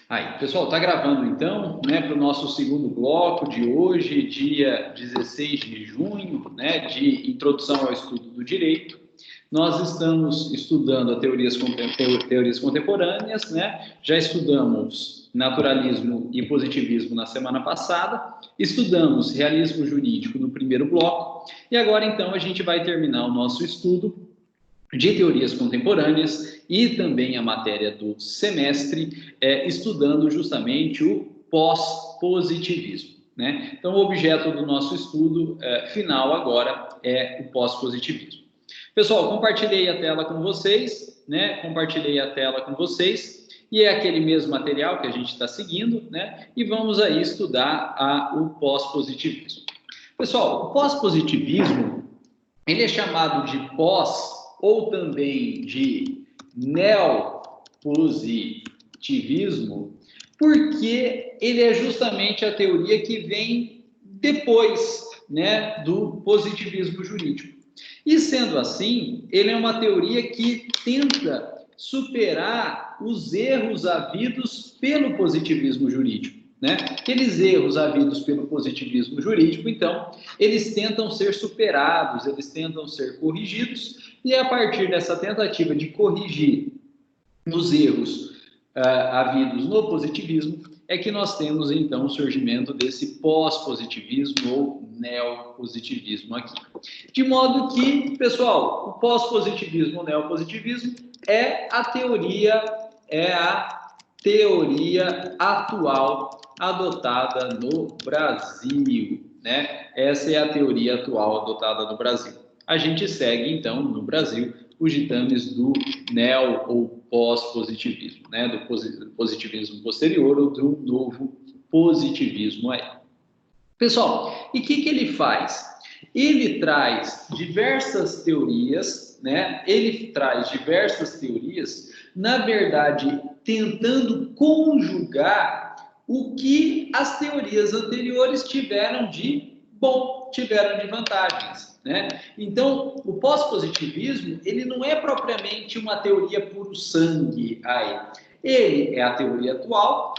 Aí, pessoal, está gravando então, né, para o nosso segundo bloco de hoje, dia 16 de junho, né, de introdução ao estudo do direito. Nós estamos estudando teorias contemporâneas, né? Já estudamos naturalismo e positivismo na semana passada, estudamos realismo jurídico no primeiro bloco, e agora então a gente vai terminar o nosso estudo de teorias contemporâneas e também a matéria do semestre, estudando justamente o pós-positivismo, né? Então, o objeto do nosso estudo final agora é o pós-positivismo. Pessoal, compartilhei a tela com vocês, né? Compartilhei a tela com vocês e é aquele mesmo material que a gente está seguindo, né? E vamos aí estudar o pós-positivismo. Pessoal, o pós-positivismo, ele é chamado de pós ou também de neopositivismo, porque ele é justamente a teoria que vem depois, né, do positivismo jurídico. E sendo assim, ele é uma teoria que tenta superar os erros havidos pelo positivismo jurídico, né? Aqueles erros havidos pelo positivismo jurídico, então, eles tentam ser superados, eles tentam ser corrigidos, e a partir dessa tentativa de corrigir os erros havidos no positivismo, é que nós temos, então, o surgimento desse pós-positivismo ou neopositivismo aqui. De modo que, pessoal, o pós-positivismo ou neopositivismo é a teoria atual adotada no Brasil, né? Essa é a teoria atual adotada no Brasil. A gente segue, então, no Brasil, os ditames do neo ou pós-positivismo, né? Do positivismo posterior ou do novo positivismo aí. Pessoal, e o que ele faz? Ele traz diversas teorias, né? Ele traz diversas teorias, na verdade, tentando conjugar o que as teorias anteriores tiveram de bom, tiveram de vantagens, né? Então, o pós-positivismo, ele não é propriamente uma teoria puro sangue aí. Ele é a teoria atual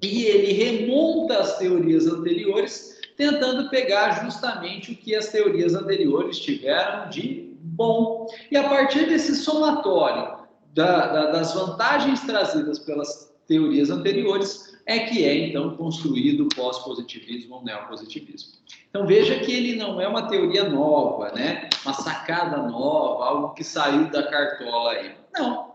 e ele remonta as teorias anteriores, tentando pegar justamente o que as teorias anteriores tiveram de bom. E a partir desse somatório das vantagens trazidas pelas teorias anteriores, é que é, então, construído o pós-positivismo ou neopositivismo. Então, veja que ele não é uma teoria nova, né? Uma sacada nova, algo que saiu da cartola aí. Não.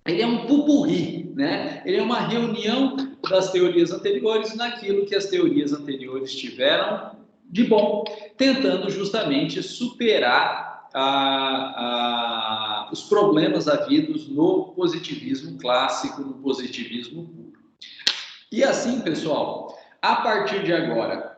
Ele é um pupurri, né? Ele é uma reunião das teorias anteriores naquilo que as teorias anteriores tiveram de bom, tentando justamente superar os problemas havidos no positivismo clássico, no positivismo puro. E assim, pessoal, a partir de agora,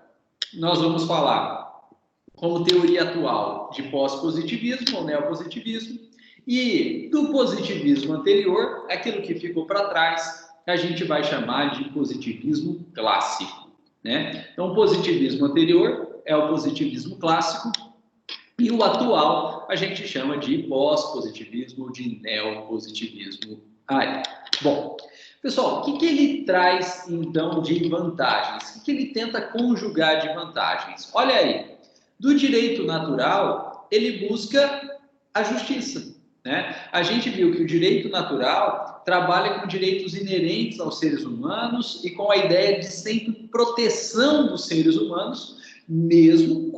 nós vamos falar como teoria atual de pós-positivismo ou neopositivismo, e do positivismo anterior, aquilo que ficou para trás, a gente vai chamar de positivismo clássico, né? Então, o positivismo anterior é o positivismo clássico, e o atual a gente chama de pós-positivismo ou de neopositivismo. Bom, pessoal, o que ele traz, então, de vantagens? O que ele tenta conjugar de vantagens? Olha aí, do direito natural, ele busca a justiça, né? A gente viu que o direito natural trabalha com direitos inerentes aos seres humanos e com a ideia de sempre proteção dos seres humanos, mesmo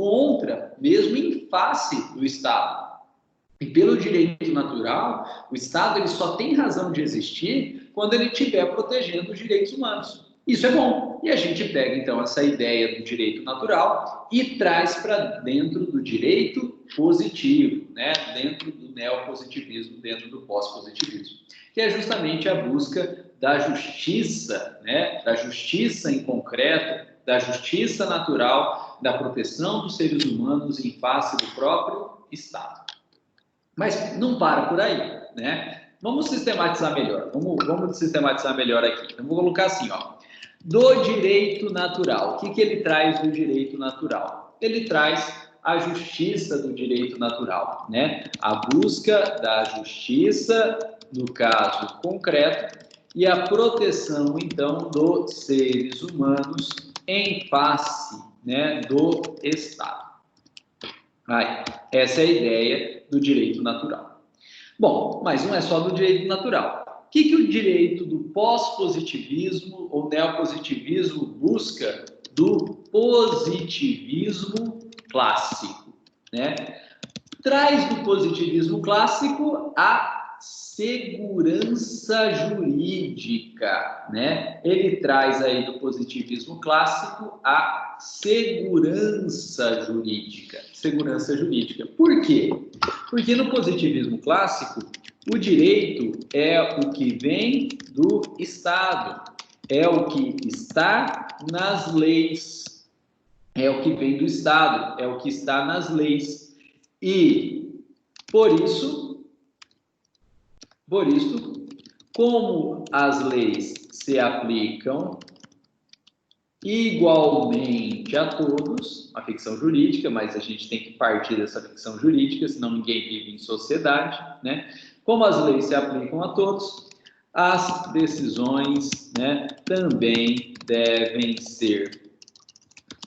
em face do Estado. E pelo direito natural, o Estado ele só tem razão de existir quando ele estiver protegendo os direitos humanos. Isso é bom. E a gente pega, então, essa ideia do direito natural e traz para dentro do direito positivo, né? Dentro do neopositivismo, dentro do pós-positivismo, que é justamente a busca da justiça, né? Da justiça em concreto, da justiça natural, da proteção dos seres humanos em face do próprio Estado. Mas não para por aí, né? Vamos sistematizar melhor. Vamos sistematizar melhor aqui. Então, vou colocar assim, ó. Do direito natural. O que ele traz do direito natural? Ele traz a justiça do direito natural, né? A busca da justiça, no caso concreto, e a proteção, então, dos seres humanos em face, né, do Estado. Aí, essa é a ideia do direito natural. Bom, mas não é só do direito natural. O que o direito do pós-positivismo ou neopositivismo busca? Do positivismo clássico, né? Traz do positivismo clássico a segurança jurídica, né? Ele traz aí do positivismo clássico a segurança jurídica. Segurança jurídica. Por quê? Porque no positivismo clássico, o direito é o que vem do Estado, é o que está nas leis, é o que vem do Estado, é o que está nas leis. E, por isso, como as leis se aplicam igualmente a todos, a ficção jurídica, mas a gente tem que partir dessa ficção jurídica, senão ninguém vive em sociedade, né? Como as leis se aplicam a todos, as decisões, né, também devem ser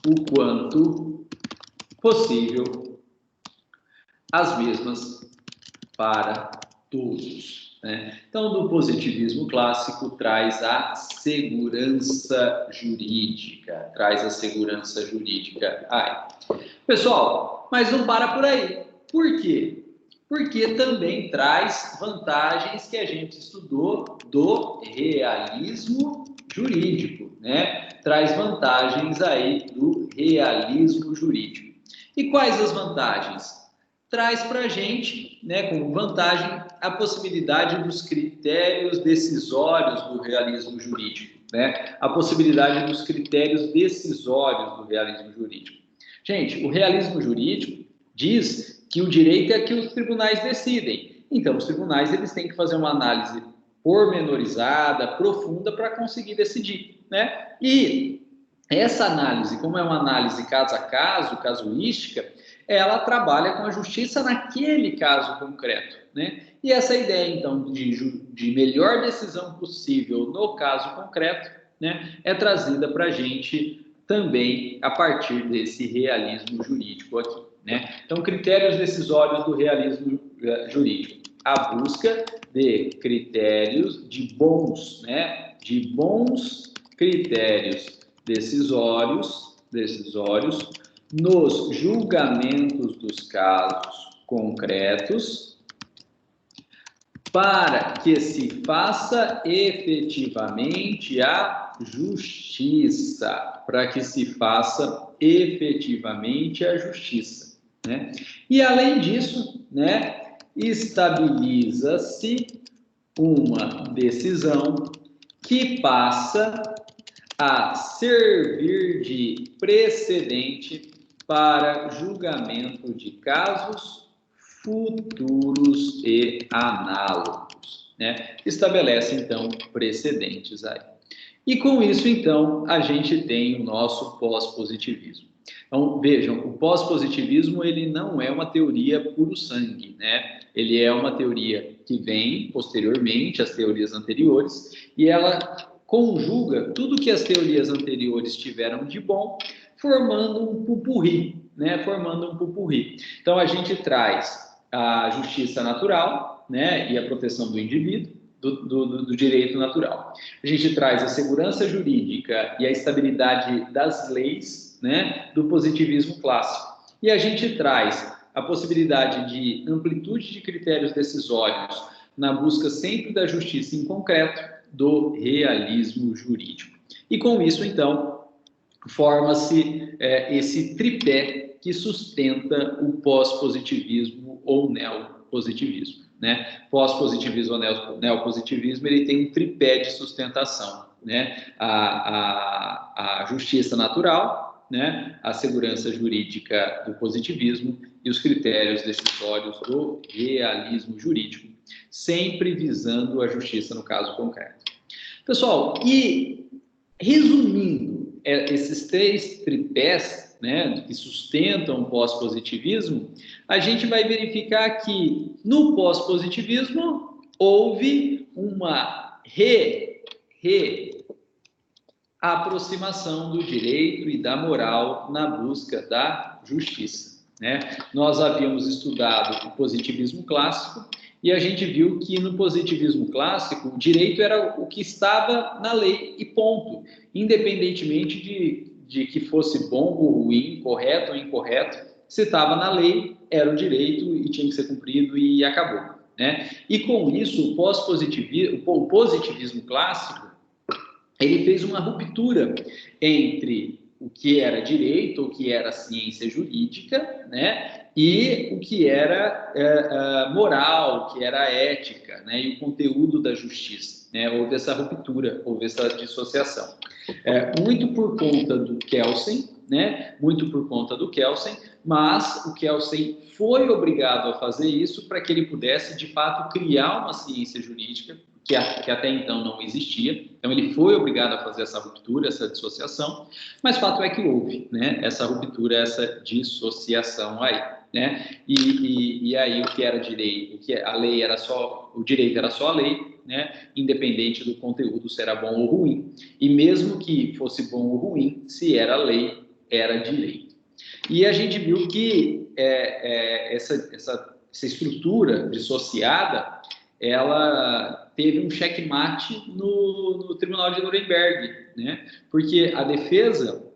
o quanto possível as mesmas para todos, né? Então, do positivismo clássico traz a segurança jurídica, Pessoal, mas não para por aí. Por quê? Porque também traz vantagens que a gente estudou do realismo jurídico, né? Traz vantagens aí do realismo jurídico. E quais as vantagens? Traz para a gente, né, como vantagem, a possibilidade dos critérios decisórios do realismo jurídico, né? A possibilidade dos critérios decisórios do realismo jurídico. Gente, o realismo jurídico diz que o direito é que os tribunais decidem. Então, os tribunais eles têm que fazer uma análise pormenorizada, profunda, para conseguir decidir, né? E essa análise, como é uma análise caso a caso, casuística, ela trabalha com a justiça naquele caso concreto, né? E essa ideia, então, de melhor decisão possível no caso concreto, né, é trazida para a gente também a partir desse realismo jurídico aqui, né? Então, critérios decisórios do realismo jurídico. A busca de critérios de bons, né? De bons critérios decisórios nos julgamentos dos casos concretos, para que se faça efetivamente a justiça, né? E além disso, né, estabiliza-se uma decisão que passa a servir de precedente para julgamento de casos futuros e análogos, né? Estabelece, então, precedentes aí. E com isso, então, a gente tem o nosso pós-positivismo. Então, vejam, o pós-positivismo, ele não é uma teoria puro sangue, né? Ele é uma teoria que vem posteriormente às teorias anteriores e ela conjuga tudo que as teorias anteriores tiveram de bom, formando um pupurri, né? Então, a gente traz a justiça natural, né? E a proteção do indivíduo, do direito natural. A gente traz a segurança jurídica e a estabilidade das leis, né? Do positivismo clássico. E a gente traz a possibilidade de amplitude de critérios decisórios na busca sempre da justiça em concreto, do realismo jurídico. E com isso, então, forma-se esse tripé que sustenta o pós-positivismo ou neopositivismo, né? Pós-positivismo ou neopositivismo, ele tem um tripé de sustentação, né? A justiça natural, né? A segurança jurídica do positivismo e os critérios decisórios do realismo jurídico, sempre visando a justiça no caso concreto. Pessoal, e resumindo esses três tripés, né, que sustentam o pós-positivismo, a gente vai verificar que no pós-positivismo houve uma reaproximação do direito e da moral na busca da justiça, né? Nós havíamos estudado o positivismo clássico e a gente viu que no positivismo clássico o direito era o que estava na lei e ponto, independentemente de que fosse bom ou ruim, correto ou incorreto, se estava na lei, era o direito e tinha que ser cumprido e acabou, né? E com isso, o positivismo clássico, ele fez uma ruptura entre o que era direito, o que era ciência jurídica, né? E o que era moral, o que era ética, né? E o conteúdo da justiça, né? Houve essa ruptura, houve essa dissociação. Muito por conta do Kelsen, né? Muito por conta do Kelsen, mas o Kelsen foi obrigado a fazer isso para que ele pudesse, de fato, criar uma ciência jurídica que até então não existia. Então, ele foi obrigado a fazer essa ruptura, essa dissociação, mas fato é que houve, né? Essa ruptura, essa dissociação aí, né? E aí o que era direito, a lei era só, o direito era só a lei, né? Independente do conteúdo se era bom ou ruim. E mesmo que fosse bom ou ruim, se era lei, era direito. E a gente viu que essa estrutura dissociada, ela teve um checkmate no Tribunal de Nuremberg, né? Porque a defesa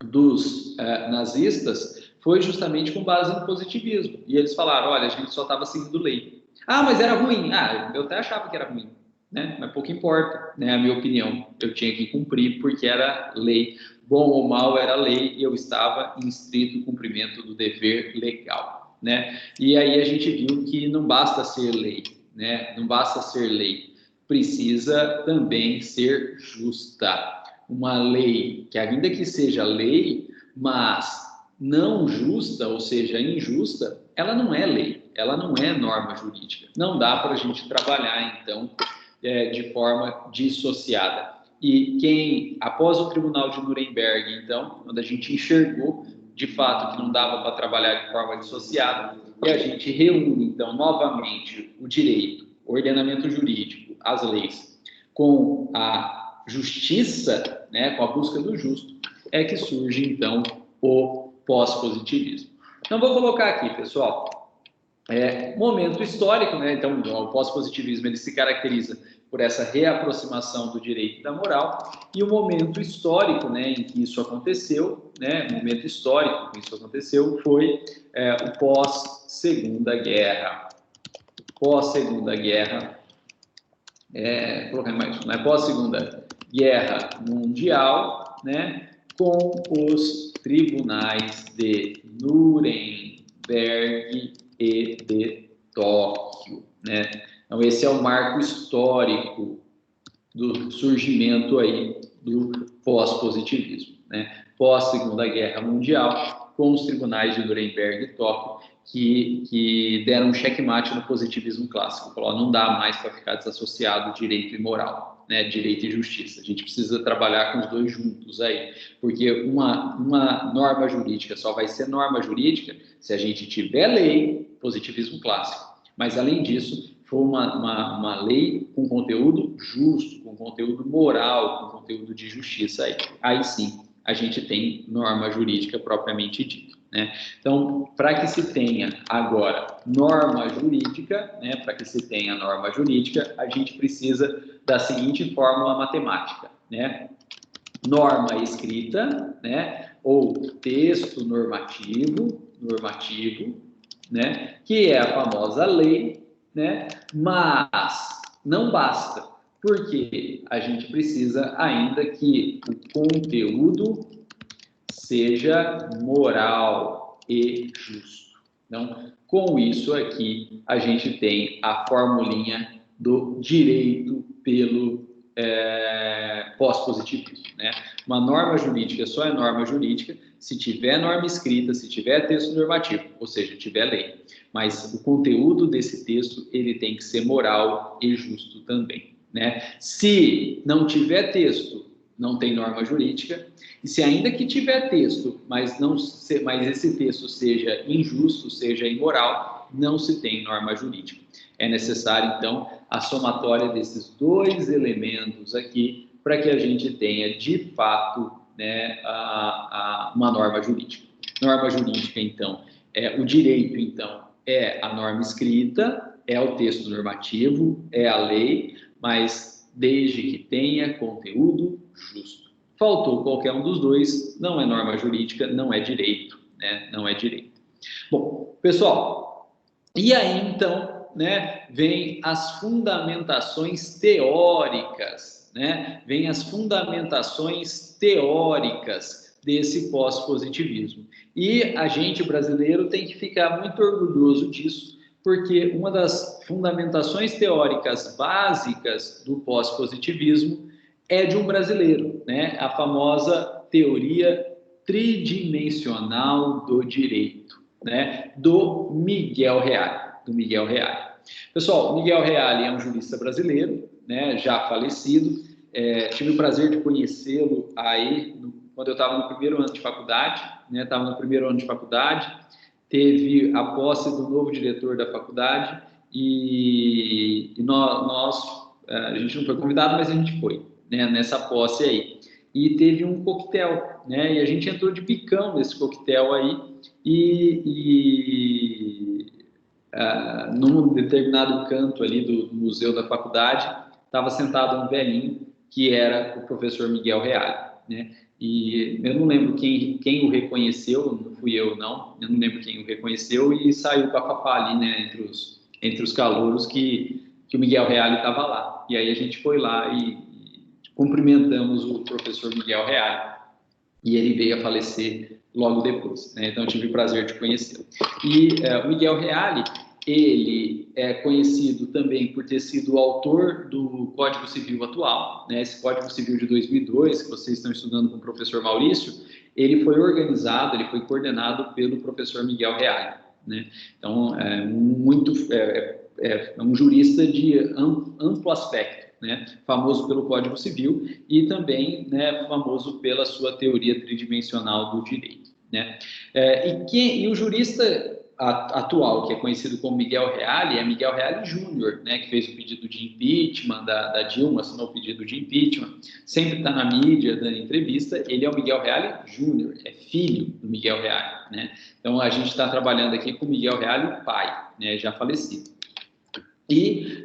dos nazistas foi justamente com base no positivismo. E eles falaram, olha, a gente só estava seguindo lei. Ah, mas era ruim. Ah, eu até achava que era ruim, né? Mas pouco importa, né? A minha opinião. Eu tinha que cumprir porque era lei. Bom ou mal era lei e eu estava em estrito cumprimento do dever legal, né? E aí a gente viu que não basta ser lei, né? Não basta ser lei, precisa também ser justa. Uma lei que, ainda que seja lei, mas não justa, ou seja, injusta, ela não é lei, ela não é norma jurídica. Não dá para a gente trabalhar, então, de forma dissociada. E quem, após o Tribunal de Nuremberg, então, quando a gente enxergou de fato que não dava para trabalhar de forma dissociada, e a gente reúne, então, novamente o direito, o ordenamento jurídico, as leis, com a justiça, né, com a busca do justo, é que surge, então, o pós-positivismo. Então, vou colocar aqui, pessoal, momento histórico, né? Então, o pós-positivismo ele se caracteriza por essa reaproximação do direito e da moral, e o momento histórico, né, em que isso aconteceu, né, o momento histórico em que isso aconteceu foi o pós-Segunda Guerra. Pós-Segunda Guerra, colocar mais, né, pós-Segunda Guerra Mundial, né, com os tribunais de Nuremberg e de Tóquio, né? Então, esse é o marco histórico do surgimento aí do pós-positivismo, né? Pós-Segunda Guerra Mundial, com os tribunais de Nuremberg e Tóquio, que deram um checkmate no positivismo clássico. Falaram, não dá mais para ficar desassociado direito e moral, né? Direito e justiça. A gente precisa trabalhar com os dois juntos aí, porque uma norma jurídica só vai ser norma jurídica se a gente tiver lei, positivismo clássico. Mas, além disso, for uma lei com conteúdo justo, com conteúdo moral, com conteúdo de justiça. Aí sim, a gente tem norma jurídica propriamente dita, né? Então, para que se tenha agora norma jurídica, né, para que se tenha norma jurídica, a gente precisa da seguinte fórmula matemática, né? Norma escrita, né, ou texto normativo, né, que é a famosa lei, né, mas não basta, porque a gente precisa ainda que o conteúdo seja moral e justo. Então, com isso aqui, a gente tem a formulinha do direito pelo pós-positivismo, né? Uma norma jurídica só é norma jurídica se tiver norma escrita, se tiver texto normativo, ou seja, tiver lei. Mas o conteúdo desse texto, ele tem que ser moral e justo também, né? Se não tiver texto, não tem norma jurídica, e se ainda que tiver texto, mas esse texto seja injusto, seja imoral, não se tem norma jurídica. É necessário, então, a somatória desses dois elementos aqui para que a gente tenha, de fato, né, uma norma jurídica. Norma jurídica, então, o direito, então, é a norma escrita, é o texto normativo, é a lei, mas desde que tenha conteúdo justo. Faltou qualquer um dos dois, não é norma jurídica, não é direito, né? Não é direito. Bom, pessoal, e aí, então, né, vem as fundamentações teóricas, né? Vem as fundamentações teóricas desse pós-positivismo. E a gente brasileiro tem que ficar muito orgulhoso disso, porque uma das fundamentações teóricas básicas do pós-positivismo é de um brasileiro, né? A famosa teoria tridimensional do direito, né? Do Miguel Reale. Pessoal, Miguel Reale é um jurista brasileiro, né? Já falecido. Tive o prazer de conhecê-lo aí quando eu estava no primeiro ano de faculdade, né? Estava no primeiro ano de faculdade, teve a posse do novo diretor da faculdade e a gente não foi convidado, mas a gente foi, né, nessa posse aí. E teve um coquetel, né? E a gente entrou de picão nesse coquetel aí num determinado canto ali do museu da faculdade estava sentado um velhinho que era o professor Miguel Reale, né? E eu não lembro quem o reconheceu, não fui eu não lembro quem o reconheceu e saiu com a papá ali, né, entre os calouros que o Miguel Reale estava lá. E aí a gente foi lá e cumprimentamos o professor Miguel Reale e ele veio a falecer logo depois, né? Então eu tive o prazer de conhecê-lo. E o Miguel Reale, ele é conhecido também por ter sido o autor do Código Civil atual, né? Esse Código Civil de 2002, que vocês estão estudando com o professor Maurício, ele foi organizado, ele foi coordenado pelo professor Miguel Reale, né? Então, é um jurista de amplo aspecto, né? Famoso pelo Código Civil e também, né, famoso pela sua teoria tridimensional do direito, né? E o jurista atual, que é conhecido como Miguel Reale, é Miguel Reale Júnior, né, que fez o pedido de impeachment da Dilma, assinou o pedido de impeachment, sempre está na mídia, dando entrevista. Ele é o Miguel Reale Júnior, é filho do Miguel Reale, né? Então a gente está trabalhando aqui com o Miguel Reale pai, né, já falecido. E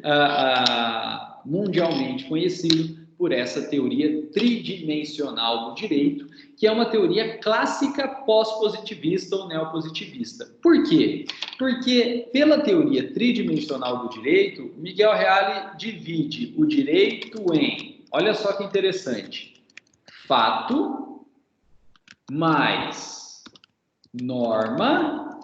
mundialmente conhecido por essa teoria tridimensional do direito, que é uma teoria clássica pós-positivista ou neopositivista. Por quê? Porque pela teoria tridimensional do direito, Miguel Reale divide o direito em, olha só que interessante, fato mais norma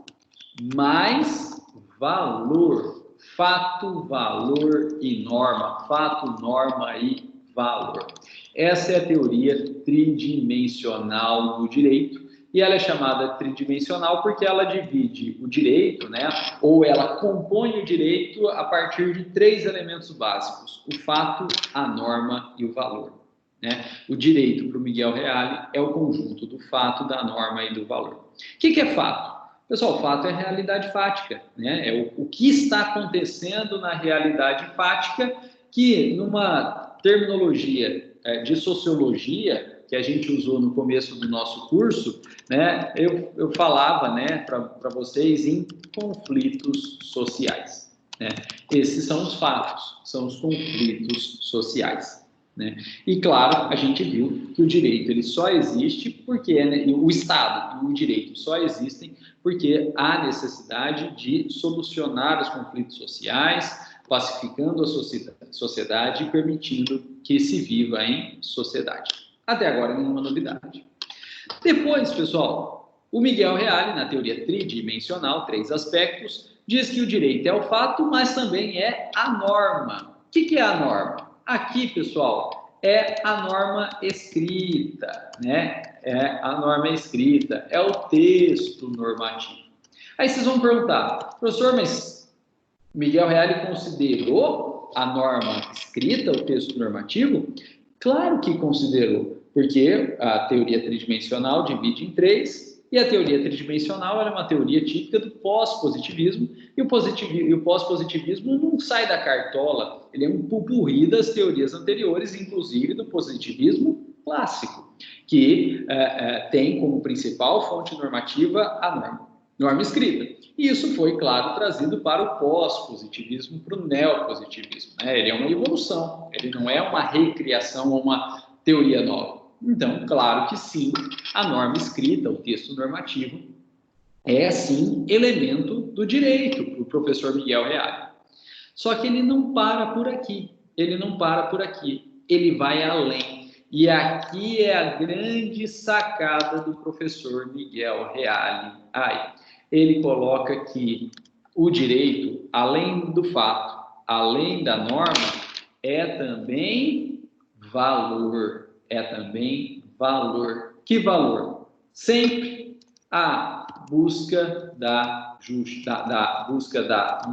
mais valor. Fato, valor e norma. Fato, norma e valor. Essa é a teoria tridimensional do direito e ela é chamada tridimensional porque ela divide o direito, né, ou ela compõe o direito a partir de três elementos básicos: o fato, a norma e o valor, né? O direito para o Miguel Reale é o conjunto do fato, da norma e do valor. O que é fato? Pessoal, o fato é a realidade fática, né? É o que está acontecendo na realidade fática, que numa terminologia de sociologia que a gente usou no começo do nosso curso, né, eu falava, né, para vocês em conflitos sociais, né? Esses são os fatos, são os conflitos sociais, né? E claro, a gente viu que o direito ele só existe porque, né, o Estado e o direito só existem porque há necessidade de solucionar os conflitos sociais, pacificando a sociedade e permitindo que se viva em sociedade. Até agora, nenhuma novidade. Depois, pessoal, o Miguel Reale, na teoria tridimensional, três aspectos, diz que o direito é o fato, mas também é a norma. O que é a norma? Aqui, pessoal, é a norma escrita, né? É a norma escrita, é o texto normativo. Aí vocês vão perguntar, professor, mas Miguel Reale considerou a norma escrita, o texto normativo? Claro que considerou, porque a teoria tridimensional divide em três E a teoria tridimensional é uma teoria típica do pós-positivismo, e o pós-positivismo não sai da cartola, ele é um pupurri das teorias anteriores, inclusive do positivismo clássico, que tem como principal fonte normativa a norma escrita. E isso foi, claro, trazido para o pós-positivismo, para o neopositivismo, né? Ele é uma evolução, ele não é uma recriação ou uma teoria nova. Então, claro que sim, a norma escrita, o texto normativo, é sim elemento do direito para o professor Miguel Reale. Só que ele não para por aqui, ele vai além. E aqui é a grande sacada do professor Miguel Reale. Ele coloca que o direito, além do fato, além da norma, é também valor. Que valor? Sempre a busca da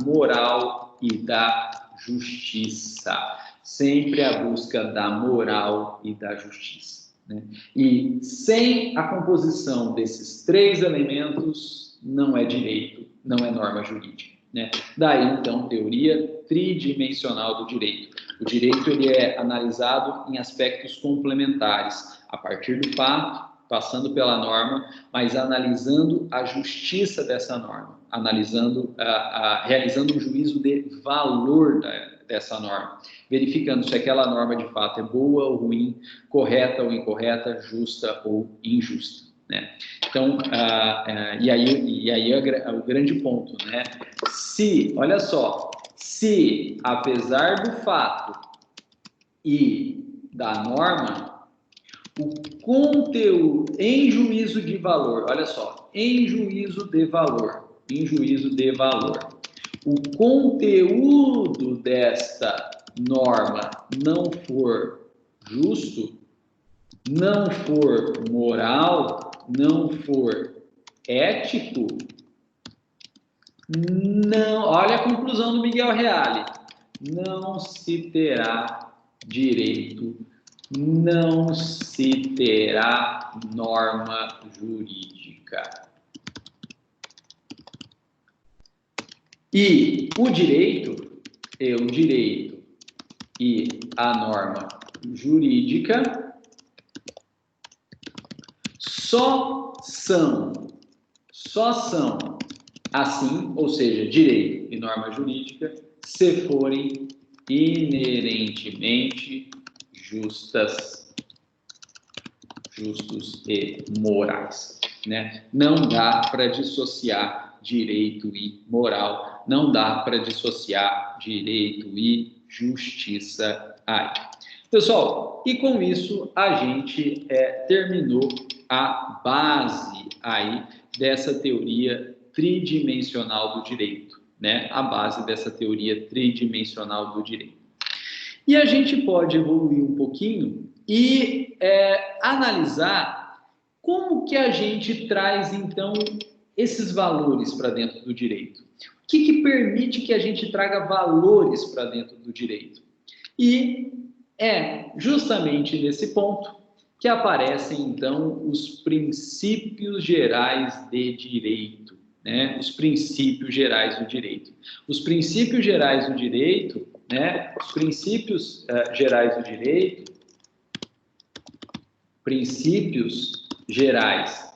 moral e da justiça. Sempre a busca da moral e da justiça, né? E sem a composição desses três elementos, não é direito, não é norma jurídica, né? Daí, então, teoria tridimensional do direito. O direito ele é analisado em aspectos complementares, a partir do fato, passando pela norma, mas analisando a justiça dessa norma, realizando um juízo de valor dessa norma, verificando se aquela norma de fato é boa ou ruim, correta ou incorreta, justa ou injusta, né? Então, e aí é o grande ponto, né? Olha só, se apesar do fato e da norma, o conteúdo em juízo de valor, olha só, em juízo de valor, o conteúdo desta norma não for justo, não for moral, não for ético, não, olha a conclusão do Miguel Reale, não se terá direito, não se terá norma jurídica. E o direito e a norma jurídica só são assim, ou seja, direito e norma jurídica, se forem inerentemente justos e morais, né? Não dá para dissociar direito e moral, não dá para dissociar direito e justiça aí. Pessoal, e com isso a gente terminou a base aí dessa teoria tridimensional do direito, né? A base dessa teoria tridimensional do direito. E a gente pode evoluir um pouquinho e analisar como que a gente traz, então, esses valores para dentro do direito. O que permite que a gente traga valores para dentro do direito? E é justamente nesse ponto que aparecem, então, os princípios gerais de direito, né? Os princípios gerais do direito. Os princípios gerais do direito, né? Os princípios gerais do direito, princípios gerais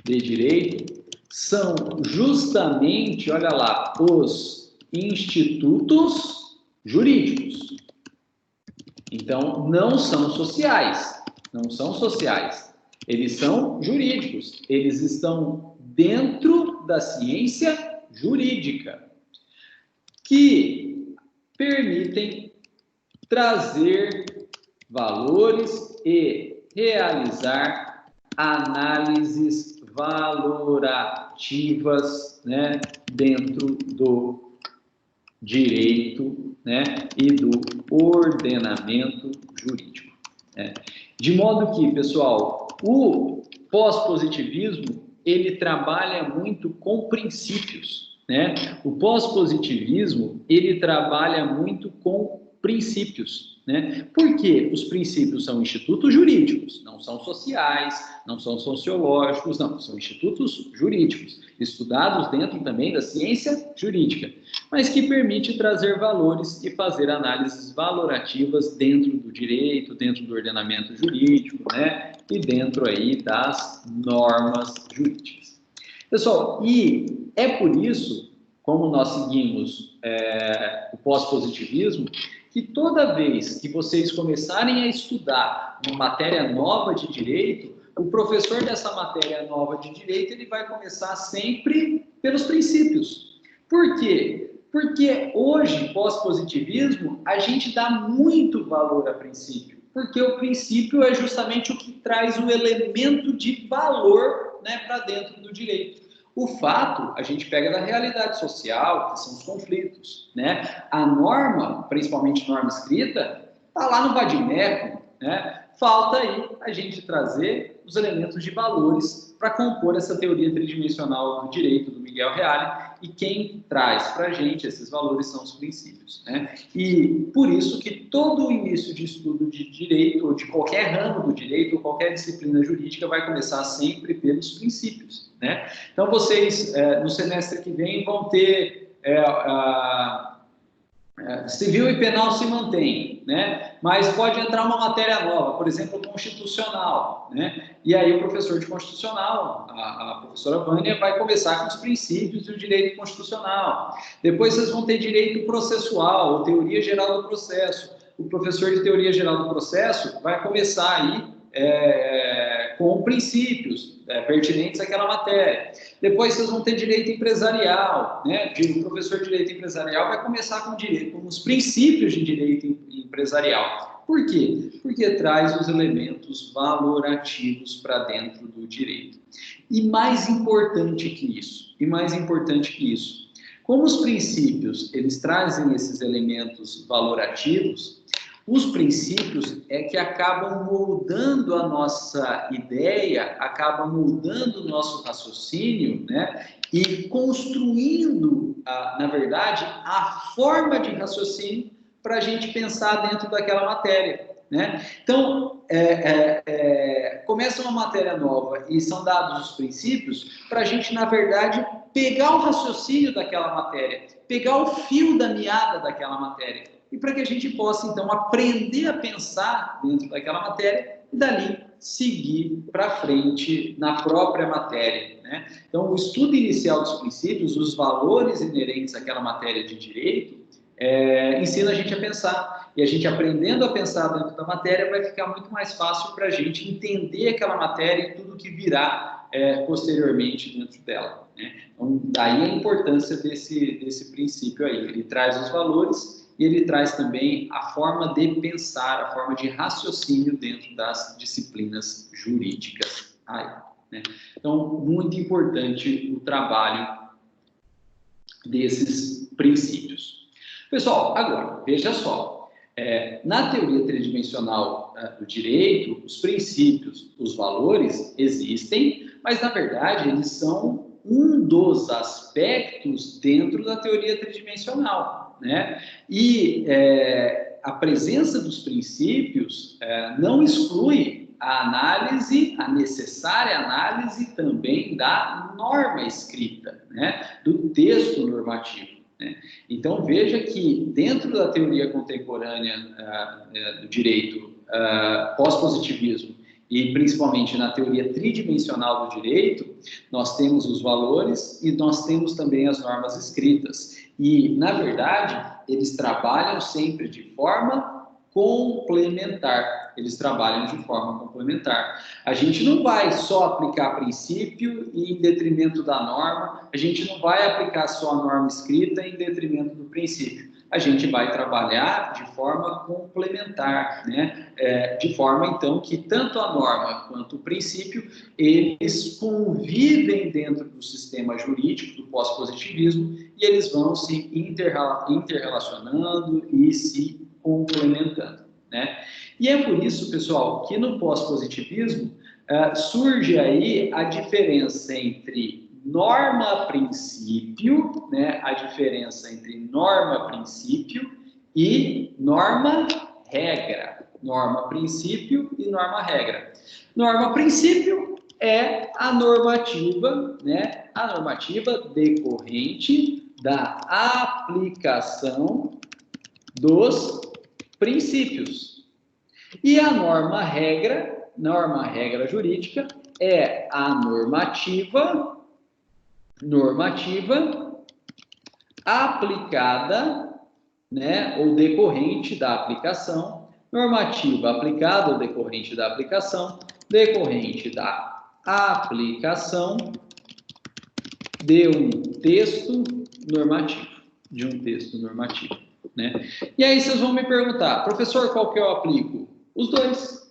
de direito são justamente, olha lá, os institutos jurídicos. Então, não são sociais, eles são jurídicos, eles estão dentro da ciência jurídica, que permitem trazer valores e realizar análises valorativas, né, dentro do direito, né, e do ordenamento jurídico, né? De modo que, pessoal, o pós-positivismo ele trabalha muito com princípios, né? O pós-positivismo ele trabalha muito com princípios, né? Porque os princípios são institutos jurídicos, não são sociais, não são sociológicos, não, são institutos jurídicos, estudados dentro também da ciência jurídica, mas que permite trazer valores e fazer análises valorativas dentro do direito, dentro do ordenamento jurídico, né? E dentro aí das normas jurídicas. Pessoal, e é por isso, como nós seguimos o pós-positivismo, que toda vez que vocês começarem a estudar uma matéria nova de direito, o professor dessa matéria nova de direito, ele vai começar sempre pelos princípios. Por quê? Porque hoje, pós-positivismo, a gente dá muito valor a princípio, porque o princípio é justamente o que traz o elemento de valor, né, para dentro do direito. O fato, a gente pega da realidade social, que são os conflitos, né? A norma, principalmente norma escrita, está lá no vadimeco, né? Falta aí a gente trazer os elementos de valores para compor essa teoria tridimensional do direito do Miguel Reale, e quem traz para a gente esses valores são os princípios, né? E por isso que todo o início de estudo de direito, ou de qualquer ramo do direito, ou qualquer disciplina jurídica, vai começar sempre pelos princípios, né? Então, vocês, no semestre que vem, vão ter civil e penal se mantém, né? Mas pode entrar uma matéria nova, por exemplo, constitucional, né? E aí o professor de constitucional, a professora Vânia, vai começar com os princípios do direito constitucional. Depois vocês vão ter direito processual, ou teoria geral do processo. O professor de teoria geral do processo vai começar aí com princípios pertinentes àquela matéria. Depois vocês vão ter direito empresarial, né? O professor de direito empresarial vai começar com os princípios de direito empresarial. Por quê? Porque traz os elementos valorativos para dentro do direito. E mais importante que isso, como os princípios, eles trazem esses elementos valorativos, os princípios é que acabam moldando a nossa ideia, acabam moldando o nosso raciocínio, né? E construindo, na verdade, a forma de raciocínio para a gente pensar dentro daquela matéria, né? Então, começa uma matéria nova e são dados os princípios para a gente, na verdade, pegar o raciocínio daquela matéria, pegar o fio da meada daquela matéria, e para que a gente possa, então, aprender a pensar dentro daquela matéria e, dali, seguir para frente na própria matéria, né? Então, o estudo inicial dos princípios, os valores inerentes àquela matéria de direito, ensina a gente a pensar. E a gente aprendendo a pensar dentro da matéria vai ficar muito mais fácil para a gente entender aquela matéria e tudo que virá posteriormente dentro dela, né? Então, daí a importância desse princípio aí. Ele traz os valores e ele traz também a forma de pensar, a forma de raciocínio dentro das disciplinas jurídicas. Né? Então, muito importante o trabalho desses princípios. Pessoal, agora, veja só. Na teoria tridimensional do direito, os princípios, os valores existem, mas, na verdade, eles são um dos aspectos dentro da teoria tridimensional, né? E a presença dos princípios não exclui a análise, a necessária análise também da norma escrita, né? Do texto normativo, né? Então, veja que dentro da teoria contemporânea do direito pós-positivismo, e principalmente na teoria tridimensional do direito, nós temos os valores e nós temos também as normas escritas. E, na verdade, eles trabalham sempre de forma complementar. Eles trabalham de forma complementar. A gente não vai só aplicar princípio e em detrimento da norma, a gente não vai aplicar só a norma escrita em detrimento do princípio. A gente vai trabalhar de forma complementar, né? De forma, então, que tanto a norma quanto o princípio, eles convivem dentro do sistema jurídico do pós-positivismo e eles vão se interrelacionando e se complementando, né? E é por isso, pessoal, que no pós-positivismo surge aí a diferença entre norma-princípio, né? A diferença entre norma-princípio e norma-regra. Norma-princípio e norma-regra. Norma-princípio é a normativa, né? A normativa decorrente da aplicação dos princípios. E a norma-regra jurídica, é a normativa aplicada, né, ou decorrente da aplicação, normativa aplicada ou decorrente da aplicação, decorrente da aplicação de um texto normativo, né? E aí vocês vão me perguntar, professor, qual que eu aplico? Os dois,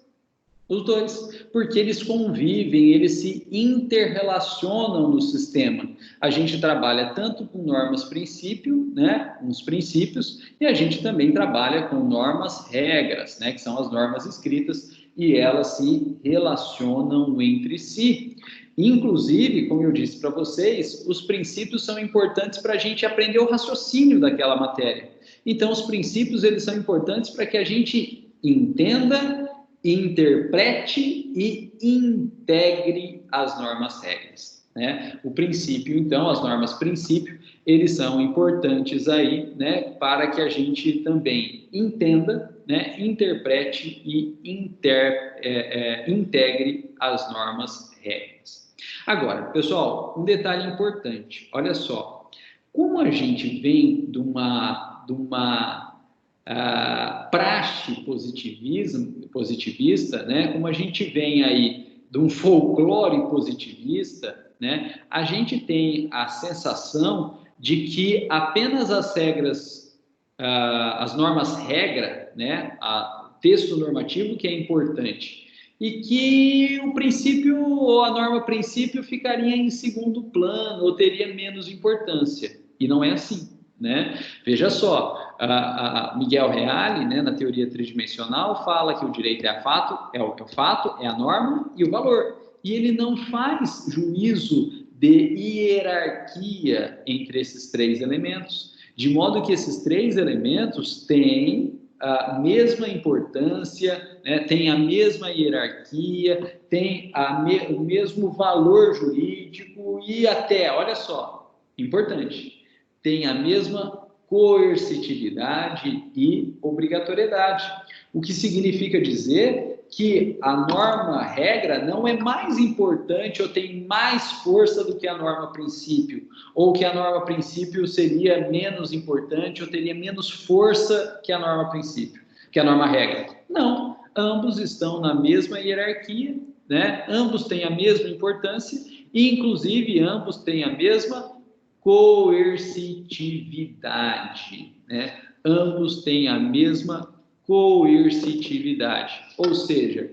porque eles convivem, eles se interrelacionam no sistema. A gente trabalha tanto com normas-princípio, né, uns princípios, e a gente também trabalha com normas-regras, né, que são as normas escritas, e elas se relacionam entre si. Inclusive, como eu disse para vocês, os princípios são importantes para a gente aprender o raciocínio daquela matéria. Então, os princípios, eles são importantes para que a gente entenda, interprete e integre as normas-regras, né? O princípio, então, as normas-princípio, eles são importantes aí, né, para que a gente também entenda, né, interprete e integre as normas-regras. Agora, pessoal, um detalhe importante, olha só, como a gente vem de uma praxe positivista, né? Como a gente vem aí de um folclore positivista, né? A gente tem a sensação de que apenas as regras, as normas-regra, né? O texto normativo que é importante, e que o princípio ou a norma-princípio ficaria em segundo plano ou teria menos importância. E não é assim, né? Veja só, Miguel Reale, né, na teoria tridimensional, fala que o direito é o fato, é a norma e o valor. E ele não faz juízo de hierarquia entre esses três elementos, de modo que esses três elementos têm a mesma importância, né, têm a mesma hierarquia, têm o mesmo valor jurídico e até, olha só, importante, tem a mesma coercitividade e obrigatoriedade, o que significa dizer que a norma-regra não é mais importante ou tem mais força do que a norma-princípio, ou que a norma-princípio seria menos importante ou teria menos força que a norma-princípio, que a norma-regra. Não, ambos estão na mesma hierarquia, né? Ambos têm a mesma importância e, inclusive, ambos têm a mesma coercitividade, né? Ambos têm a mesma coercitividade, ou seja,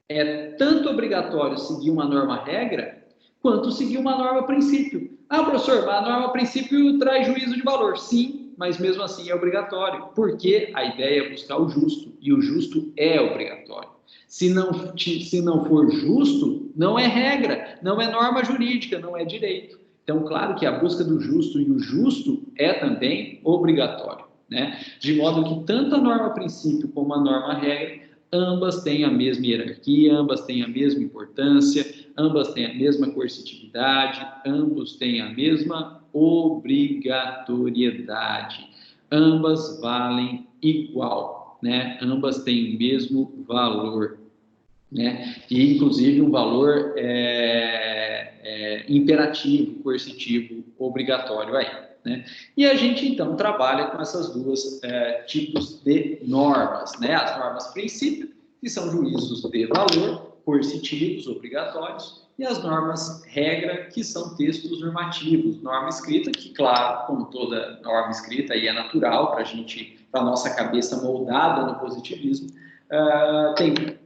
é tanto obrigatório seguir uma norma-regra quanto seguir uma norma-princípio. Professor, mas a norma-princípio traz juízo de valor. Sim, mas mesmo assim é obrigatório, porque a ideia é buscar o justo, e o justo é obrigatório. Se não for justo, não é regra, não é norma jurídica, não é direito. Então, claro que a busca do justo e o justo é também obrigatório, né? De modo que tanto a norma-princípio como a norma-regra, ambas têm a mesma hierarquia, ambas têm a mesma importância, ambas têm a mesma coercitividade, ambos têm a mesma obrigatoriedade, ambas valem igual, né? Ambas têm o mesmo valor, né? E, inclusive, um valor imperativo, coercitivo, obrigatório aí, né? E a gente, então, trabalha com essas duas tipos de normas, né? As normas-princípio, que são juízos de valor, coercitivos, obrigatórios, e as normas-regra, que são textos normativos, norma escrita, que, claro, como toda norma escrita, aí é natural para a nossa cabeça moldada no positivismo,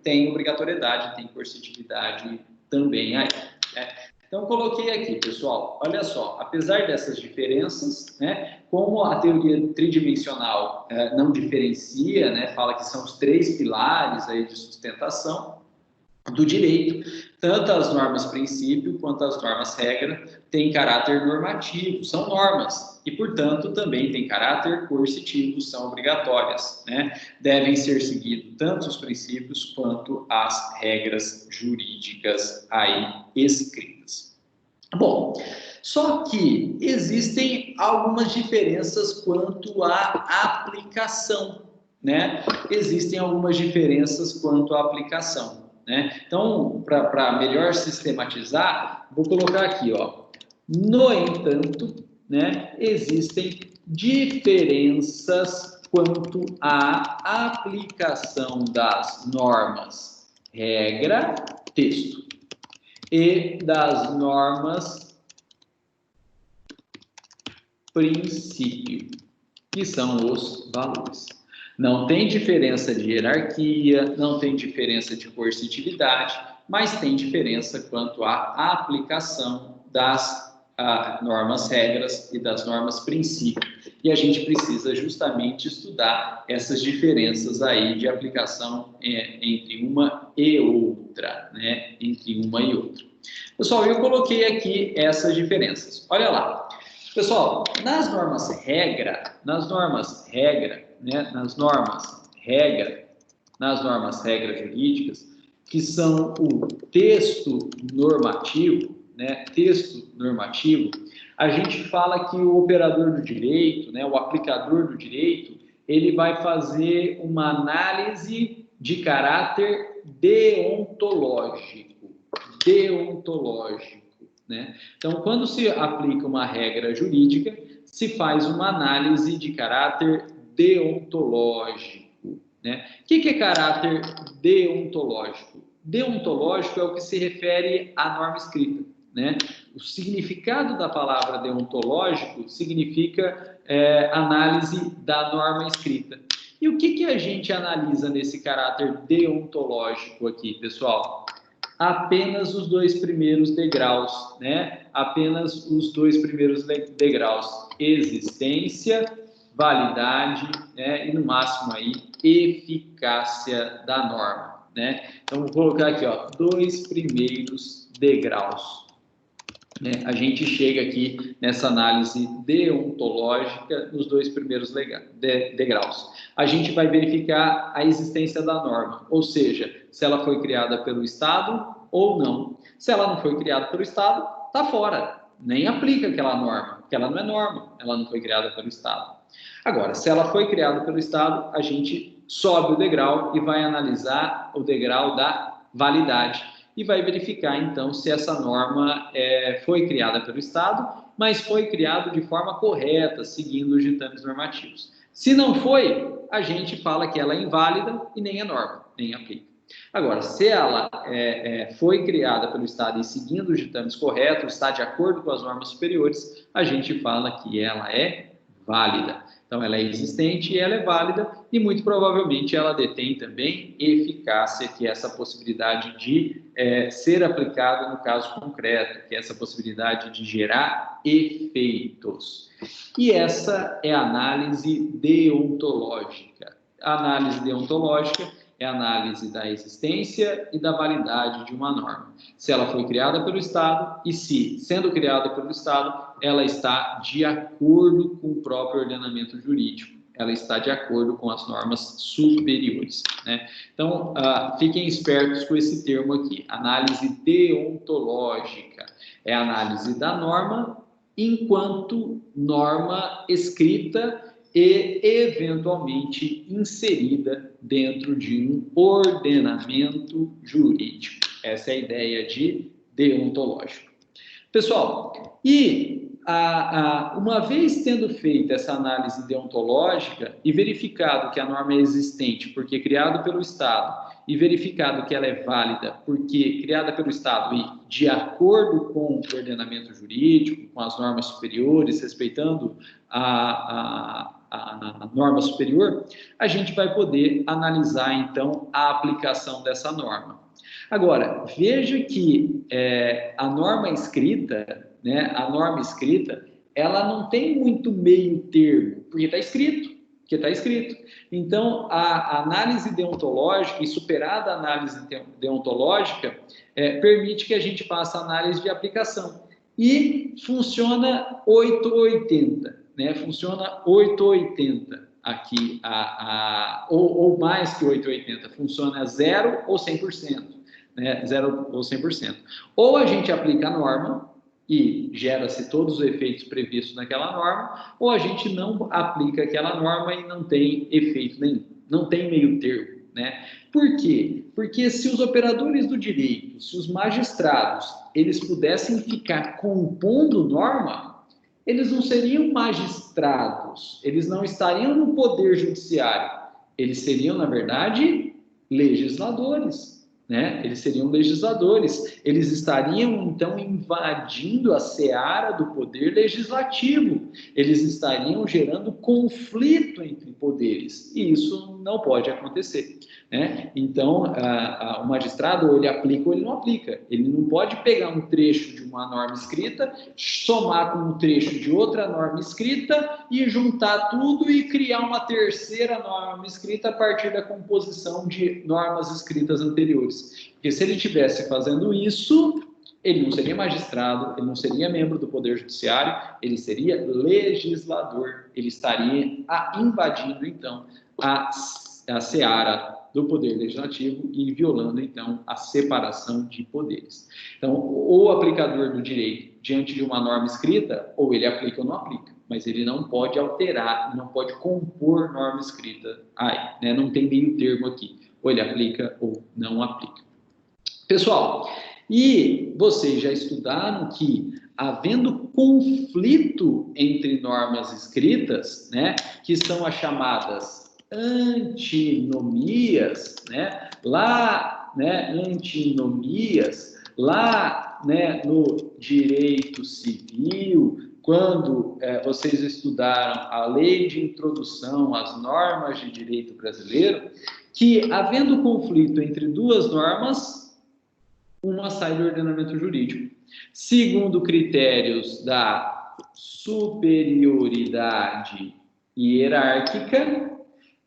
tem obrigatoriedade, tem coercitividade também aí, né? Então, coloquei aqui, pessoal, olha só, apesar dessas diferenças, né, como a teoria tridimensional não diferencia, né, fala que são os três pilares aí de sustentação, do direito, tanto as normas princípio quanto as normas regra têm caráter normativo, são normas, e, portanto, também têm caráter coercitivo, são obrigatórias, né? Devem ser seguidos tanto os princípios quanto as regras jurídicas aí escritas. Bom, só que existem algumas diferenças quanto à aplicação, né? Existem algumas diferenças quanto à aplicação, né? Então, para melhor sistematizar, vou colocar aqui, ó. No entanto, né, existem diferenças quanto à aplicação das normas regra, texto, e das normas princípio, que são os valores. Não tem diferença de hierarquia, não tem diferença de coercitividade, mas tem diferença quanto à aplicação das normas regras e das normas princípio. E a gente precisa justamente estudar essas diferenças aí de aplicação entre uma e outra, né? Entre uma e outra. Pessoal, eu coloquei aqui essas diferenças. Olha lá. Pessoal, nas normas regra, né, nas normas regra jurídicas, que são o texto normativo, né, a gente fala que o operador do direito, né, o aplicador do direito, ele vai fazer uma análise de caráter deontológico, né? Então, quando se aplica uma regra jurídica, se faz uma análise de caráter deontológico, né? O que é caráter deontológico? Deontológico é o que se refere à norma escrita, né? O significado da palavra deontológico significa análise da norma escrita. E o que a gente analisa nesse caráter deontológico aqui, pessoal? Apenas os dois primeiros degraus, né? Apenas os dois primeiros degraus. Existência, validade, né? E no máximo aí, eficácia da norma, né? Então, vou colocar aqui, ó, dois primeiros degraus. Né? A gente chega aqui nessa análise deontológica nos dois primeiros degraus. A gente vai verificar a existência da norma, ou seja, se ela foi criada pelo Estado ou não. Se ela não foi criada pelo Estado, está fora, nem aplica aquela norma, porque ela não é norma, ela não foi criada pelo Estado. Agora, se ela foi criada pelo Estado, a gente sobe o degrau e vai analisar o degrau da validade. E vai verificar, então, se essa norma foi criada pelo Estado, mas foi criada de forma correta, seguindo os ditames normativos. Se não foi, a gente fala que ela é inválida e nem é norma, nem aplica. Agora, se ela foi criada pelo Estado e seguindo os ditames corretos, está de acordo com as normas superiores, a gente fala que ela é válida. Então, ela é existente e ela é válida e, muito provavelmente, ela detém também eficácia, que é essa possibilidade de ser aplicada no caso concreto, que é essa possibilidade de gerar efeitos. E essa é a análise deontológica. A análise deontológica é a análise da existência e da validade de uma norma. Se ela foi criada pelo Estado e se, sendo criada pelo Estado, ela está de acordo com o próprio ordenamento jurídico, ela está de acordo com as normas superiores, né? Então, fiquem espertos com esse termo aqui, análise deontológica. É a análise da norma enquanto norma escrita e, eventualmente, inserida dentro de um ordenamento jurídico. Essa é a ideia de deontológico. Pessoal, e uma vez tendo feito essa análise deontológica e verificado que a norma é existente porque criada pelo Estado e verificado que ela é válida porque criada pelo Estado e de acordo com o ordenamento jurídico, com as normas superiores, respeitando a norma superior, a gente vai poder analisar, então, a aplicação dessa norma. Agora, veja que a norma escrita, né, ela não tem muito meio termo, porque está escrito. Porque está escrito. Então, a análise deontológica e superada a análise deontológica permite que a gente faça análise de aplicação. E funciona 880, né? Funciona 880 aqui, ou mais que 880, funciona 0 ou 100%, né? 0 ou 100%. Ou a gente aplica a norma e gera-se todos os efeitos previstos naquela norma, ou a gente não aplica aquela norma e não tem efeito nenhum, não tem meio termo, né? Por quê? Porque se os operadores do direito, se os magistrados, eles pudessem ficar compondo norma, eles não seriam magistrados, eles não estariam no poder judiciário, eles seriam, na verdade, legisladores. Né? Eles seriam legisladores, eles estariam então invadindo a seara do poder legislativo, eles estariam gerando conflito entre poderes, e isso não pode acontecer, né? Então, o magistrado, ou ele aplica ou ele não aplica, ele não pode pegar um trecho de uma norma escrita, somar com um trecho de outra norma escrita e juntar tudo e criar uma terceira norma escrita a partir da composição de normas escritas anteriores. Porque se ele estivesse fazendo isso, ele não seria magistrado, ele não seria membro do Poder Judiciário, ele seria legislador, ele estaria invadindo, então, a seara do Poder Legislativo e violando, então, a separação de poderes. Então, o aplicador do direito, diante de uma norma escrita, ou ele aplica ou não aplica, mas ele não pode alterar, não pode compor norma escrita aí, né? Não tem meio termo aqui. Ou ele aplica ou não aplica. Pessoal, e vocês já estudaram que, havendo conflito entre normas escritas, né, que são as chamadas antinomias, né, lá, né, antinomias, lá, né, no direito civil, quando vocês estudaram a lei de introdução às normas de direito brasileiro, que, havendo conflito entre duas normas, uma sai do ordenamento jurídico, segundo critérios da superioridade hierárquica,